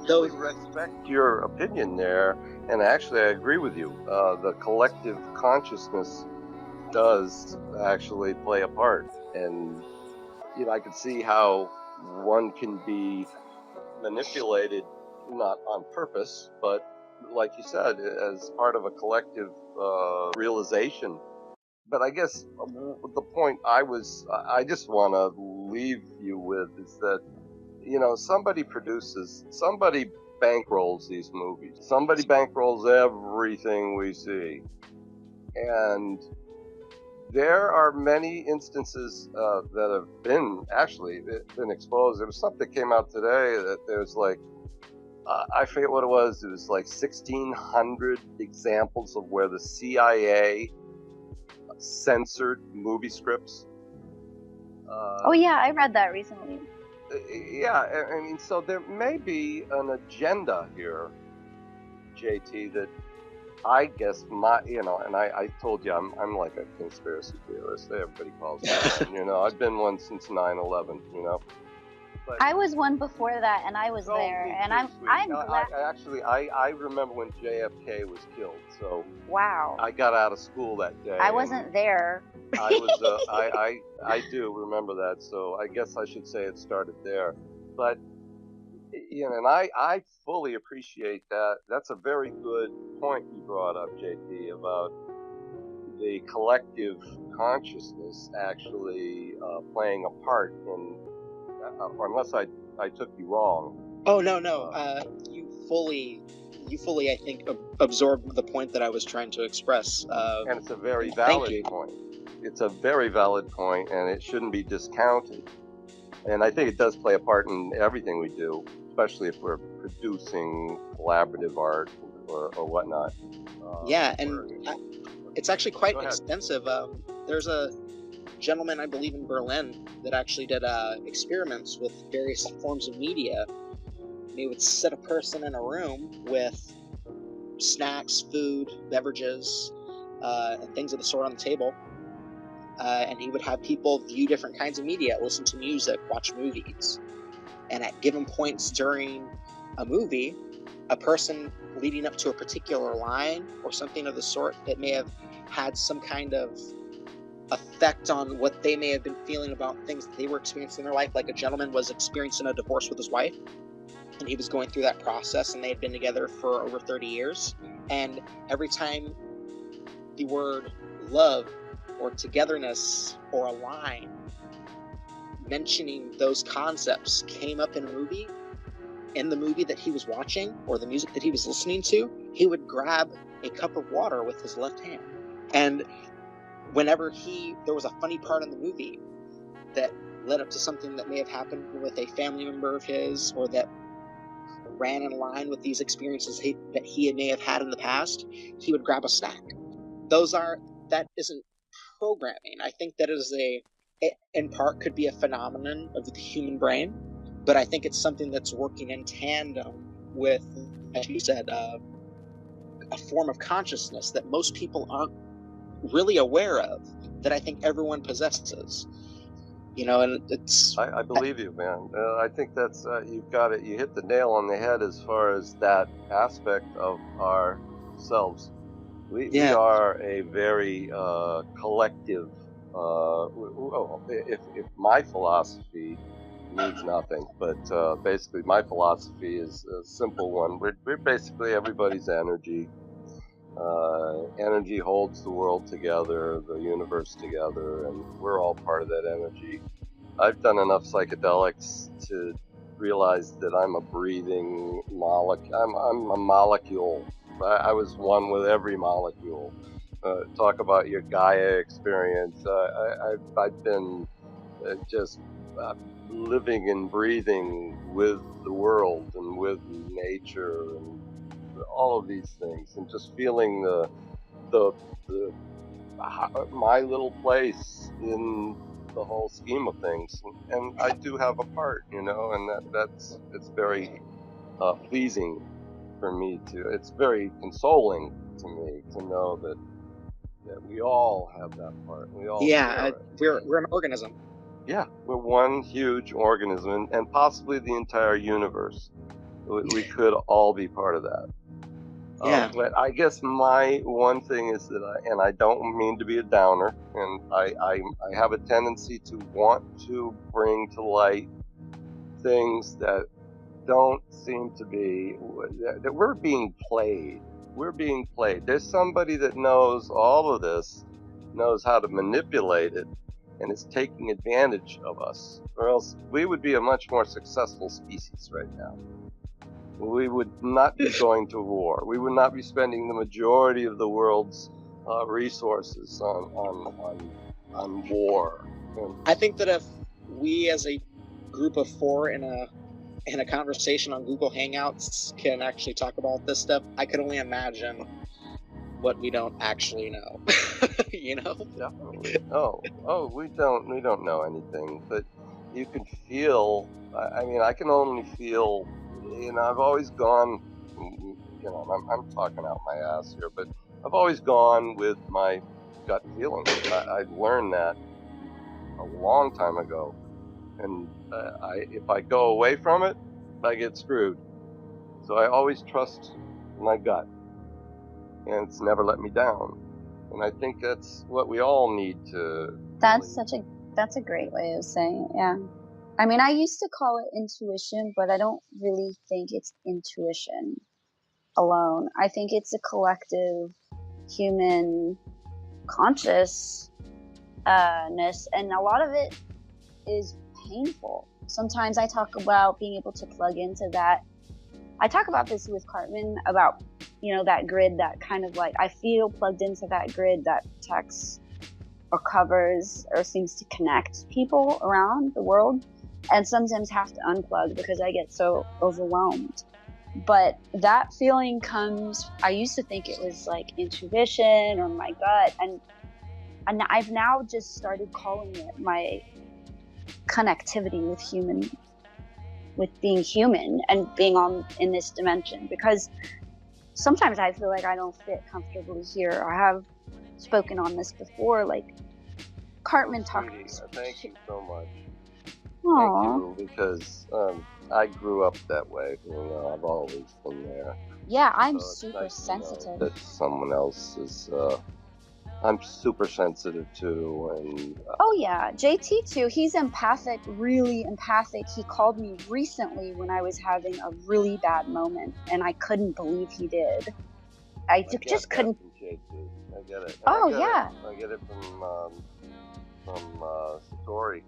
fully respect your opinion there, and actually I agree with you. The collective consciousness does actually play a part, and I can see how one can be manipulated, not on purpose, but like you said, as part of a collective realization. But I guess the point I just want to leave you with is that, somebody bankrolls these movies. Somebody bankrolls everything we see. And there are many instances that have been exposed. There was something that came out today that there's like, I forget what it was like 1,600 examples of where the CIA censored movie scripts. Oh yeah, I read that recently. Yeah, I mean, so there may be an agenda here, JT, that I guess and I told you I'm like a conspiracy theorist. Everybody calls me one. I've been one since 9/11. But I was one before that, and I was there, and I'm glad. I remember when JFK was killed. So wow, I got out of school that day. I wasn't there. I was. I do remember that. So I guess I should say it started there. But and I fully appreciate that. That's a very good point you brought up, JT, about the collective consciousness actually playing a part in. Unless I took you wrong. Oh no, you fully I think absorbed the point that I was trying to express. And it's a very valid point. It's a very valid point, and it shouldn't be discounted. And I think it does play a part in everything we do, especially if we're producing collaborative art or whatnot. Yeah, and it's actually quite extensive. There's a gentleman, I believe, in Berlin that actually did experiments with various forms of media. And he would set a person in a room with snacks, food, beverages, and things of the sort on the table. And he would have people view different kinds of media, listen to music, watch movies. And at given points during a movie, a person leading up to a particular line or something of the sort that may have had some kind of effect on what they may have been feeling about things that they were experiencing in their life. Like a gentleman was experiencing a divorce with his wife, and he was going through that process, and they had been together for over 30 years. And every time the word love or togetherness or a line mentioning those concepts came up in a movie, in the movie that he was watching or the music that he was listening to, he would grab a cup of water with his left hand. And whenever there was a funny part in the movie that led up to something that may have happened with a family member of his, or that ran in line with these experiences that he may have had in the past, he would grab a snack. That isn't programming. I think that it in part could be a phenomenon of the human brain, but I think it's something that's working in tandem with, as you said, a form of consciousness that most people aren't really aware of, that I think everyone possesses. And it's... I believe you, man. I think that's, you've got it. You hit the nail on the head as far as that aspect of ourselves. We are a very collective, if my philosophy means nothing, but basically my philosophy is a simple one. We're basically everybody's energy. Energy holds the world together, the universe together, and we're all part of that energy. I've done enough psychedelics to realize that I'm a breathing molecule. I'm a molecule. I was one with every molecule. Talk about your Gaia experience. I've been just living and breathing with the world and with nature and all of these things, and just feeling my little place in the whole scheme of things. And I do have a part, and it's very pleasing for me it's very consoling to me to know that we all have that part. We all we're an organism. Yeah, we're one huge organism, and possibly the entire universe. We could all be part of that. But I guess my one thing is that I don't mean to be a downer, and I have a tendency to want to bring to light things that don't seem to be, that we're being played. We're being played. There's somebody that knows all of this, knows how to manipulate it, and is taking advantage of us, or else we would be a much more successful species right now. We would not be going to war. We would not be spending the majority of the world's resources on war. I think that if we, as a group of four in a conversation on Google Hangouts, can actually talk about this stuff, I could only imagine what we don't actually know. Definitely. We don't know anything, but you can feel. I can only feel. I've always gone. I'm talking out my ass here, but I've always gone with my gut feeling. I learned that a long time ago, and if I go away from it, I get screwed. So I always trust my gut, and it's never let me down. And I think that's what we all need to. That's a great way of saying it. Yeah. I used to call it intuition, but I don't really think it's intuition alone. I think it's a collective human consciousness, and a lot of it is painful. Sometimes I talk about being able to plug into that. I talk about this with Cartman about, that grid that kind of I feel plugged into that grid that protects or covers or seems to connect people around the world, and sometimes have to unplug because I get so overwhelmed. But that feeling comes, I used to think it was intuition or my gut, and I've now just started calling it my connectivity with being human and being in this dimension, because sometimes I feel like I don't fit comfortably here. I have spoken on this before, Cartman talks. Thank you so much. Aww. Thank you, because I grew up that way. I've always been there. Yeah, I'm So it's super nice to know sensitive. that someone else is. I'm super sensitive too, and Oh yeah, JT too. He's empathic, really empathic. He called me recently when I was having a really bad moment, and I couldn't believe he did. I get just that couldn't. from JT. I get it. Oh, I get yeah. It. I get it from Satori.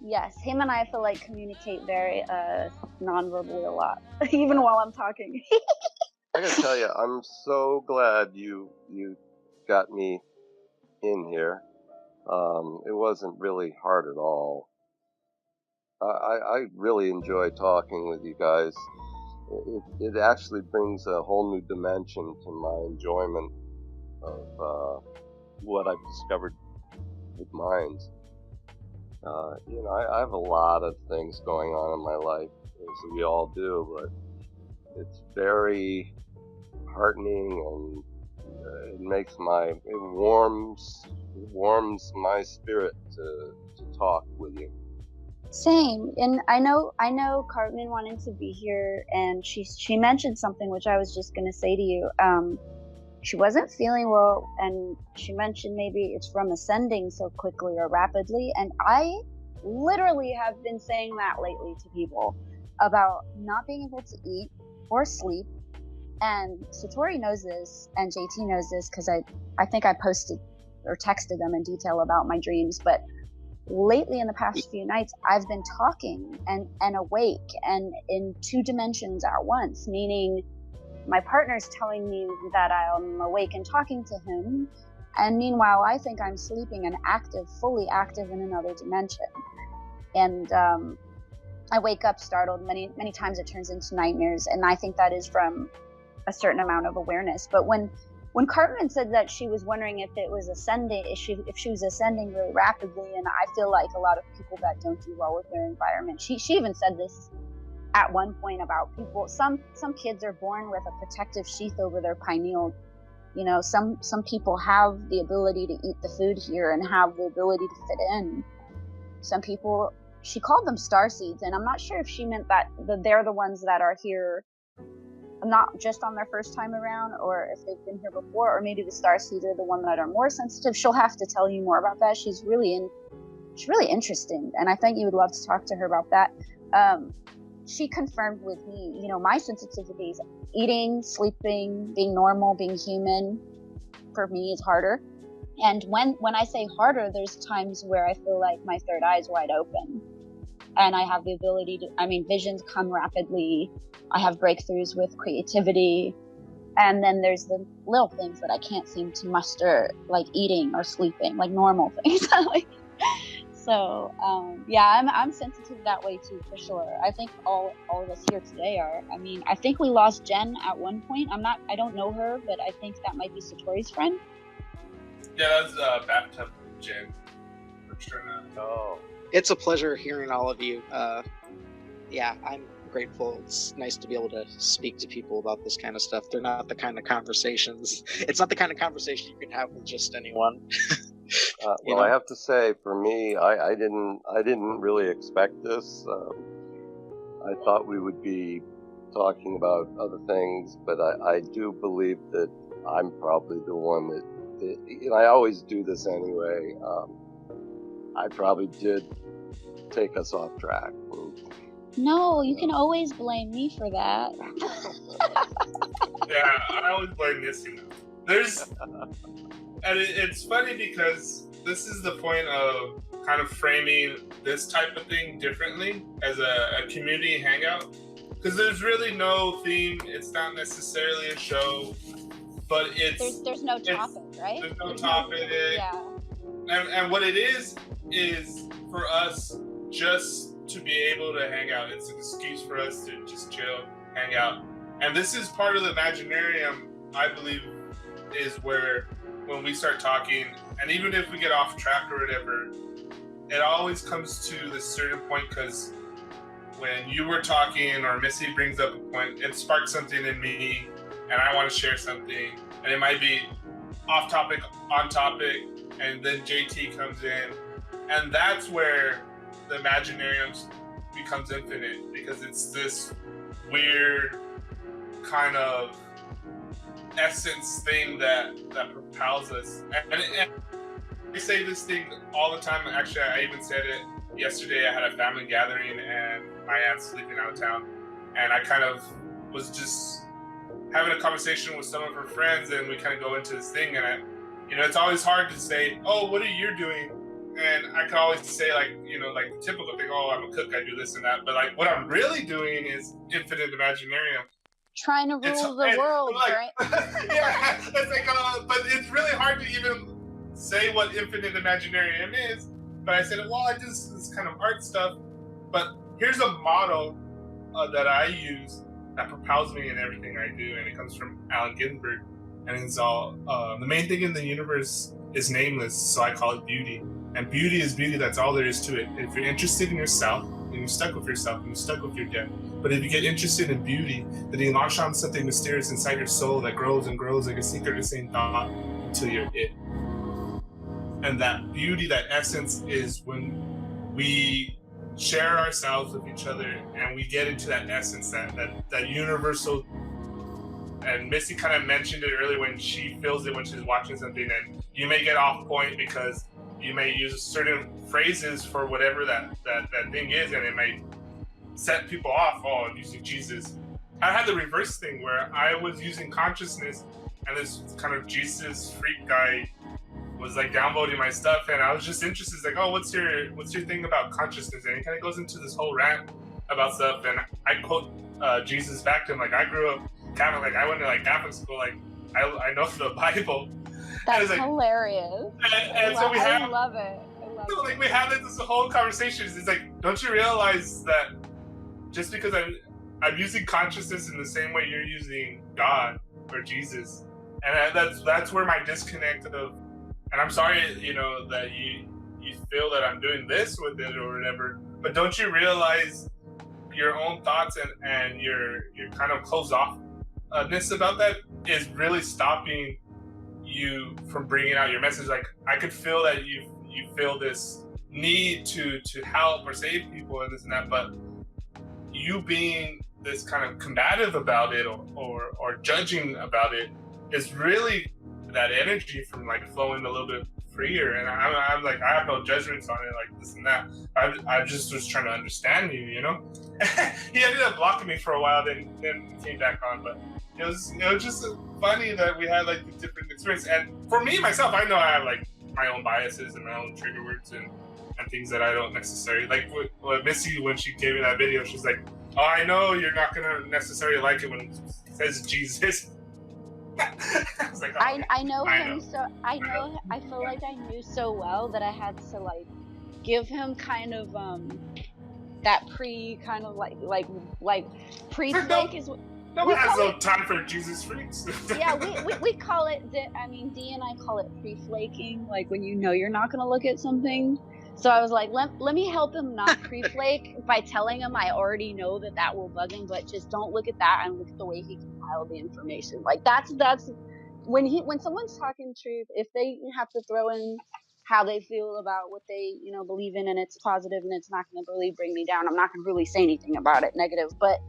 Yes, him and I feel like communicate very non-verbally a lot, even while I'm talking. I gotta tell you, I'm so glad you got me in here. It wasn't really hard at all. I really enjoy talking with you guys. It actually brings a whole new dimension to my enjoyment of what I've discovered with minds. I have a lot of things going on in my life, as we all do, but it's very heartening, and it warms my spirit to talk with you. Same, and I know Cartman wanted to be here, and she mentioned something which I was just gonna say to you. She wasn't feeling well, and she mentioned maybe it's from ascending so quickly or rapidly, and I literally have been saying that lately to people about not being able to eat or sleep. And Satori knows this, and JT knows this, because I think I posted or texted them in detail about my dreams. But lately, in the past few nights, I've been talking and awake and in two dimensions at once, meaning my partner's telling me that I'm awake and talking to him, and meanwhile I think I'm sleeping and fully active in another dimension. And I wake up startled. Many times it turns into nightmares, and I think that is from a certain amount of awareness. But when Cartman said that she was wondering if it was ascending, if she was ascending really rapidly, and I feel like a lot of people that don't do well with their environment, she even said this at one point about people. Some kids are born with a protective sheath over their pineal. Some people have the ability to eat the food here and have the ability to fit in. Some people, she called them star seeds, and I'm not sure if she meant that they're the ones that are here not just on their first time around, or if they've been here before, or maybe the star seeds are the one that are more sensitive. She'll have to tell you more about that. She's really interesting, and I think you would love to talk to her about that. She confirmed with me, my sensitivities: eating, sleeping, being normal, being human. For me, is harder. And when I say harder, there's times where I feel like my third eye is wide open, and I have the ability to. Visions come rapidly. I have breakthroughs with creativity, and then there's the little things that I can't seem to muster, like eating or sleeping, like normal things. So I'm sensitive that way too, for sure. I think all of us here today are. I think we lost Jen at one point. I don't know her, but I think that might be Satori's friend. Yeah, that's Bathtub Jen. For sure. Oh, It's a pleasure hearing all of you. I'm grateful. It's nice to be able to speak to people about this kind of stuff. They're not the kind of conversations. It's not the kind of conversation you can have with just anyone. I have to say, for me, I didn't really expect this. I thought we would be talking about other things, but I do believe that I'm probably the one that I always do this anyway. I probably did take us off track. No, you can always blame me for that. Yeah, I always blame Missy. And it's funny because this is the point of kind of framing this type of thing differently as a community hangout. Because there's really no theme. It's not necessarily a show, but there's no topic, right? There's no topic. Yeah. And what it is for us just to be able to hang out. It's an excuse for us to just chill, hang out. And this is part of the Imaginarium, I believe, is where when we start talking, and even if we get off track or whatever, it always comes to this certain point, because when you were talking or Missy brings up a point, it sparks something in me, and I want to share something, and it might be off topic, on topic, and then JT comes in, and that's where the Imaginarium becomes infinite because it's this weird kind of essence thing that propels us. And I say this thing all the time. Actually, I even said it yesterday. I had a family gathering and my aunt's sleeping out of town, and I kind of was just having a conversation with some of her friends, and we kind of go into this thing, and it's always hard to say, oh, what are you doing? And I can always say, like the typical thing, oh, I'm a cook, I do this and that, but like what I'm really doing is infinite Imaginarium. Trying to rule the world, like, right? Yeah, it's like, but it's really hard to even say what infinite Imaginarium is. But I said, well, I do this kind of art stuff, but here's a model that I use that propels me in everything I do, and it comes from Allen Ginsberg, and it's all the main thing in the universe is nameless, so I call it beauty. And beauty is beauty. That's all there is to it. If you're interested in yourself, then you're stuck with yourself, and you're stuck with your death. But if you get interested in beauty, then you launch on something mysterious inside your soul that grows and grows like a secret the same thought until you're it. And that beauty, that essence, is when we share ourselves with each other and we get into that essence, that universal. And Missy kind of mentioned it earlier when she feels it when she's watching something, and you may get off point because you may use certain phrases for whatever that thing is, and it may set people off. Oh, I'm using Jesus. I had the reverse thing where I was using consciousness, and this kind of Jesus freak guy was like downvoting my stuff, and I was just interested. It's like, oh, what's your thing about consciousness? And he kind of goes into this whole rant about stuff, and I quote Jesus back to him, like, I grew up Catholic, I went to like Catholic school, like I know the Bible. That's like, hilarious. And so I love it. Like we had this whole conversation. It's like, don't you realize that just because I'm using consciousness in the same way you're using God or Jesus, and that's where my disconnect of. And I'm sorry, that you feel that I'm doing this with it or whatever. But don't you realize your own thoughts and your kind of closed offness about that is really stopping you from bringing out your message? Like, I could feel that you feel this need to help or save people and this and that, but you being this kind of combative about it or judging about it is really that energy from like flowing a little bit freer. And I'm like, I have no judgments on it, like this and that. I just was trying to understand you, He ended up blocking me for a while, then came back on. But it was just funny that we had like the different experience. And for me myself, I know I have like my own biases and my own trigger words and things that I don't necessarily like. With Missy, when she gave me that video, she's like, oh, I know you're not gonna necessarily like it when it says Jesus. I was like, oh, I know him so I feel like I knew so well that I had to like give him kind of that pre flake is no one has no time for Jesus freaks. Yeah, we call it D and I call it pre-flaking, like when you're not gonna look at something. So I was like, let me help him not pre-flake by telling him I already know that will bug him, but just don't look at that and look at the way he compiled the information. Like that's when someone's talking truth, if they have to throw in how they feel about what they believe in, and it's positive and it's not going to really bring me down, I'm not going to really say anything about it negative. But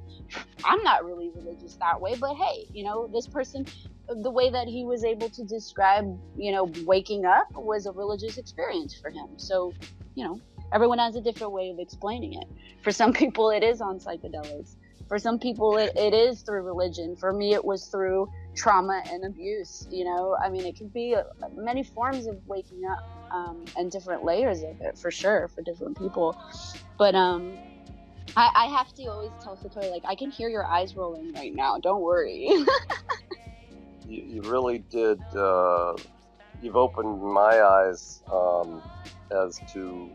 I'm not really religious that way. But hey, this person, the way that he was able to describe waking up was a religious experience for him. So everyone has a different way of explaining it. For some people it is on psychedelics. For some people it is through religion. For me it was through trauma and abuse. It could be many forms of waking up, and different layers of it, for sure, for different people. But I have to always tell Satori, like, I can hear your eyes rolling right now, don't worry. You really did. You've opened my eyes as to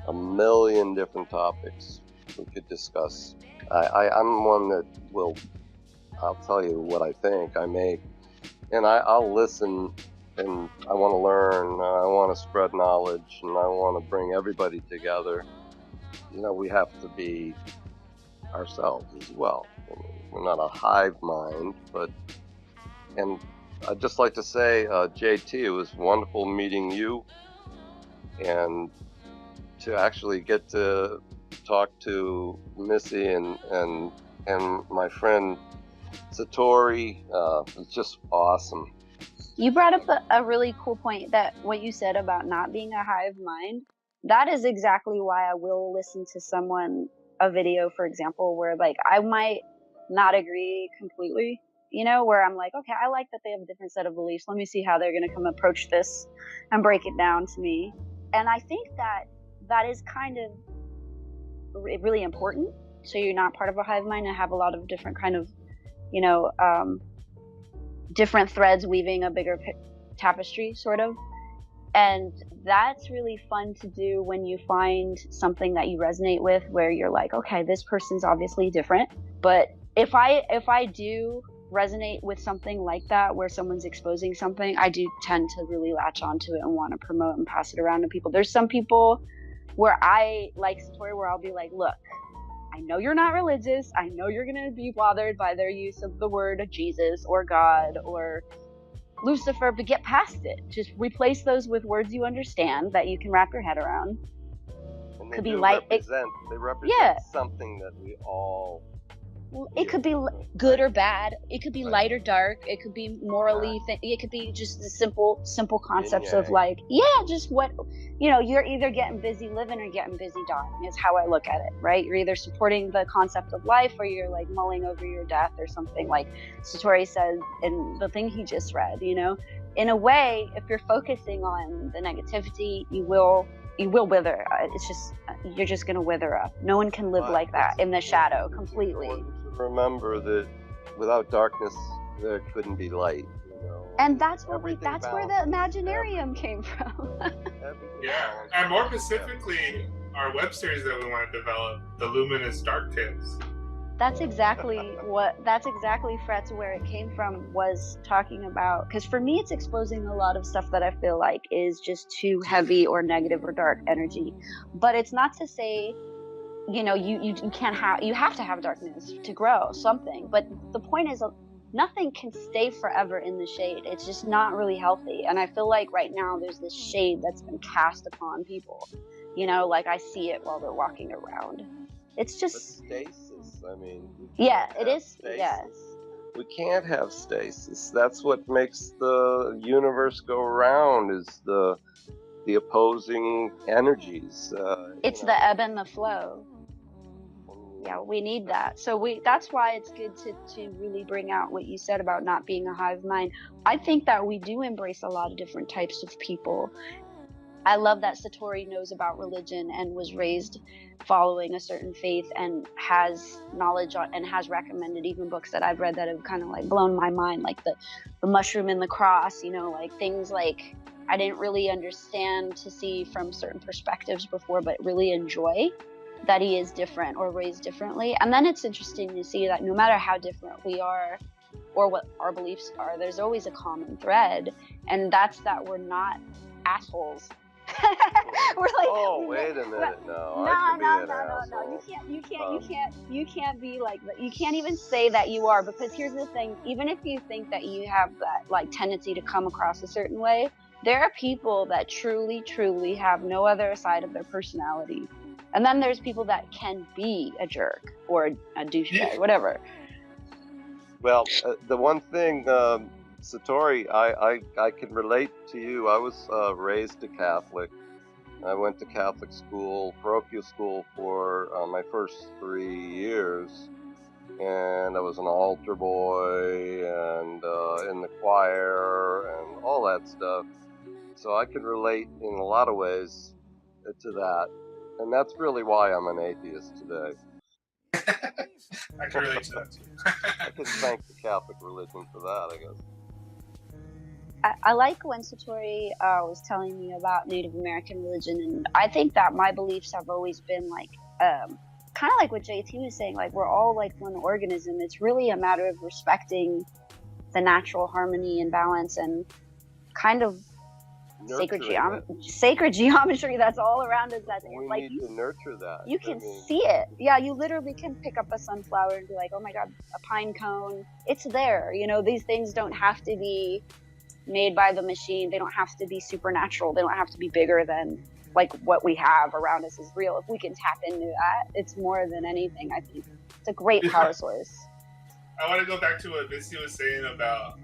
a million different topics we could discuss. I'm one that I'll tell you what I think. I'll listen, and I want to learn, and I want to spread knowledge, and I want to bring everybody together. We have to be ourselves as well. We're not a hive mind, and I'd just like to say, JT, it was wonderful meeting you, and to actually get to talk to Missy and my friend Satori. It's just awesome. You brought up a really cool point, that what you said about not being a hive mind. That is exactly why I will listen to a video, for example, where like I might not agree completely, where I'm like, okay, I like that they have a different set of beliefs. Let me see how they're going to come approach this and break it down to me. And I think that is kind of really important. So you're not part of a hive mind and have a lot of different kind of, different threads weaving a bigger tapestry, sort of. And that's really fun to do when you find something that you resonate with, where you're like, okay, this person's obviously different. But if I do resonate with something like that, where someone's exposing something, I do tend to really latch onto it and want to promote and pass it around to people. There's some people where I, like Satori, where I'll be like, look, I know you're not religious. I know you're going to be bothered by their use of the word Jesus or God or Lucifer, but get past it. Just replace those with words you understand, that you can wrap your head around. And they represent something that we all... It could be good or bad. It could be light or dark. It could be morally. It could be just the simple concepts of like, just what, you're either getting busy living or getting busy dying, is how I look at it, right? You're either supporting the concept of life or you're like mulling over your death or something, like Satori says in the thing he just read, In a way, if you're focusing on the negativity, you will wither. It's just, you're just going to wither up. No one can live like that in the shadow completely. Remember that without darkness there couldn't be light, and that's where the Imaginarium came from. And more specifically, our web series that we want to develop, the Luminous Dark Tales. That's exactly Fret's where it came from, was talking about, because for me it's exposing a lot of stuff that I feel like is just too heavy or negative or dark energy. But it's not to say, you have to have darkness to grow something. But the point is, nothing can stay forever in the shade. It's just not really healthy. And I feel like right now there's this shade that's been cast upon people. Like I see it while they're walking around. It's just... But stasis, I mean... Yeah, it is, stasis. yes. We can't have stasis. That's what makes the universe go around, is the opposing energies. It's the ebb and the flow. Yeah, we need that. So that's why it's good to really bring out what you said about not being a hive mind. I think that we do embrace a lot of different types of people. I love that Satori knows about religion and was raised following a certain faith and has knowledge on, and has recommended even books that I've read that have kind of like blown my mind, like the mushroom and the cross, like things like I didn't really understand to see from certain perspectives before, but really enjoy that he is different or raised differently. And then it's interesting to see that no matter how different we are or what our beliefs are, there's always a common thread, and that's that we're not assholes. We're like, oh, wait a minute, no. You can't be like that. You can't even say that you are, because here's the thing, even if you think that you have that like tendency to come across a certain way, there are people that truly have no other side of their personality. And then there's people that can be a jerk or a douchebag, whatever. Well, the one thing, Satori, I can relate to you. I was raised a Catholic. I went to Catholic school, parochial school, for my first 3 years. And I was an altar boy and in the choir and all that stuff. So I can relate in a lot of ways to that. And that's really why I'm an atheist today. I can relate to that too. I can thank the Catholic religion for that, I guess. I like when Satori was telling me about Native American religion, and I think that my beliefs have always been like, kind of like what JT was saying, like we're all like one organism. It's really a matter of respecting the natural harmony and balance and kind of sacred geometry that's all around us. We like need to nurture that. You can see it. Yeah, you literally can pick up a sunflower and be like, oh my god, a pine cone. It's there. These things don't have to be made by the machine. They don't have to be supernatural. They don't have to be bigger than like what we have around us is real. If we can tap into that, it's more than anything. I think it's a great power source. I want to go back to what Missy was saying about,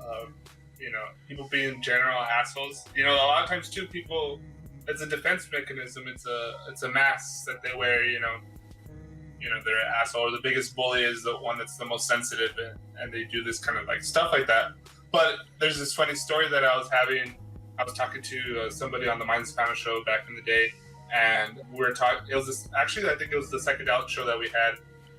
people being general assholes. A lot of times too, people, it's a defense mechanism. It's a mask that they wear. They're an asshole. Or the biggest bully is the one that's the most sensitive, and they do this kind of like stuff like that. But there's this funny story that I was having. I was talking to somebody on the Minds Panel show back in the day, and we were talking. It was this, actually, I think it was the psychedelic show that we had.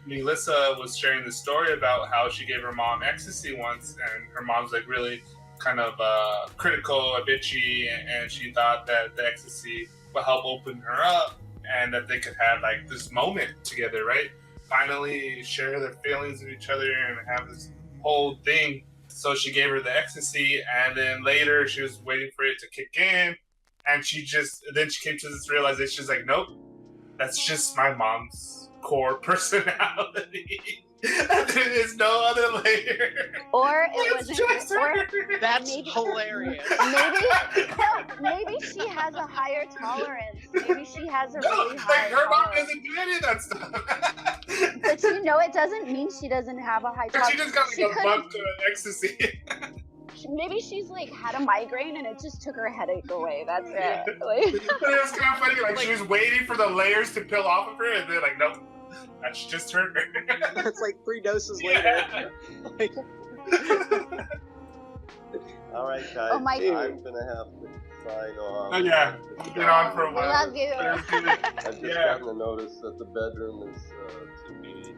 Melissa was sharing the story about how she gave her mom ecstasy once, and her mom's like really kind of critical, a bitchy, and she thought that the ecstasy would help open her up, and that they could have like this moment together, right? Finally share their feelings with each other and have this whole thing. So she gave her the ecstasy, and then later she was waiting for it to kick in, and then she came to this realization. She's like, nope, that's just my mom's core personality. There's no other layer. Or it wasn't just her. That's maybe, hilarious. Maybe she has a higher tolerance. Maybe she has a really high her mom tolerance. doesn't do any of that stuff. But it doesn't mean she doesn't have a high But tolerance. she just got like a bump to ecstasy. Maybe she's like had a migraine and it just took her headache away. That's it. Like, But it was kind of funny. Like she was waiting for the layers to peel off of her, and they're like, nope, that's just her. That's like 3 doses Yeah. later. All right, guys. Oh, my- I'm gonna have to sign off. Oh, yeah. You've been on for a I while. love you. I've just Yeah. gotten a notice that the bedroom is to be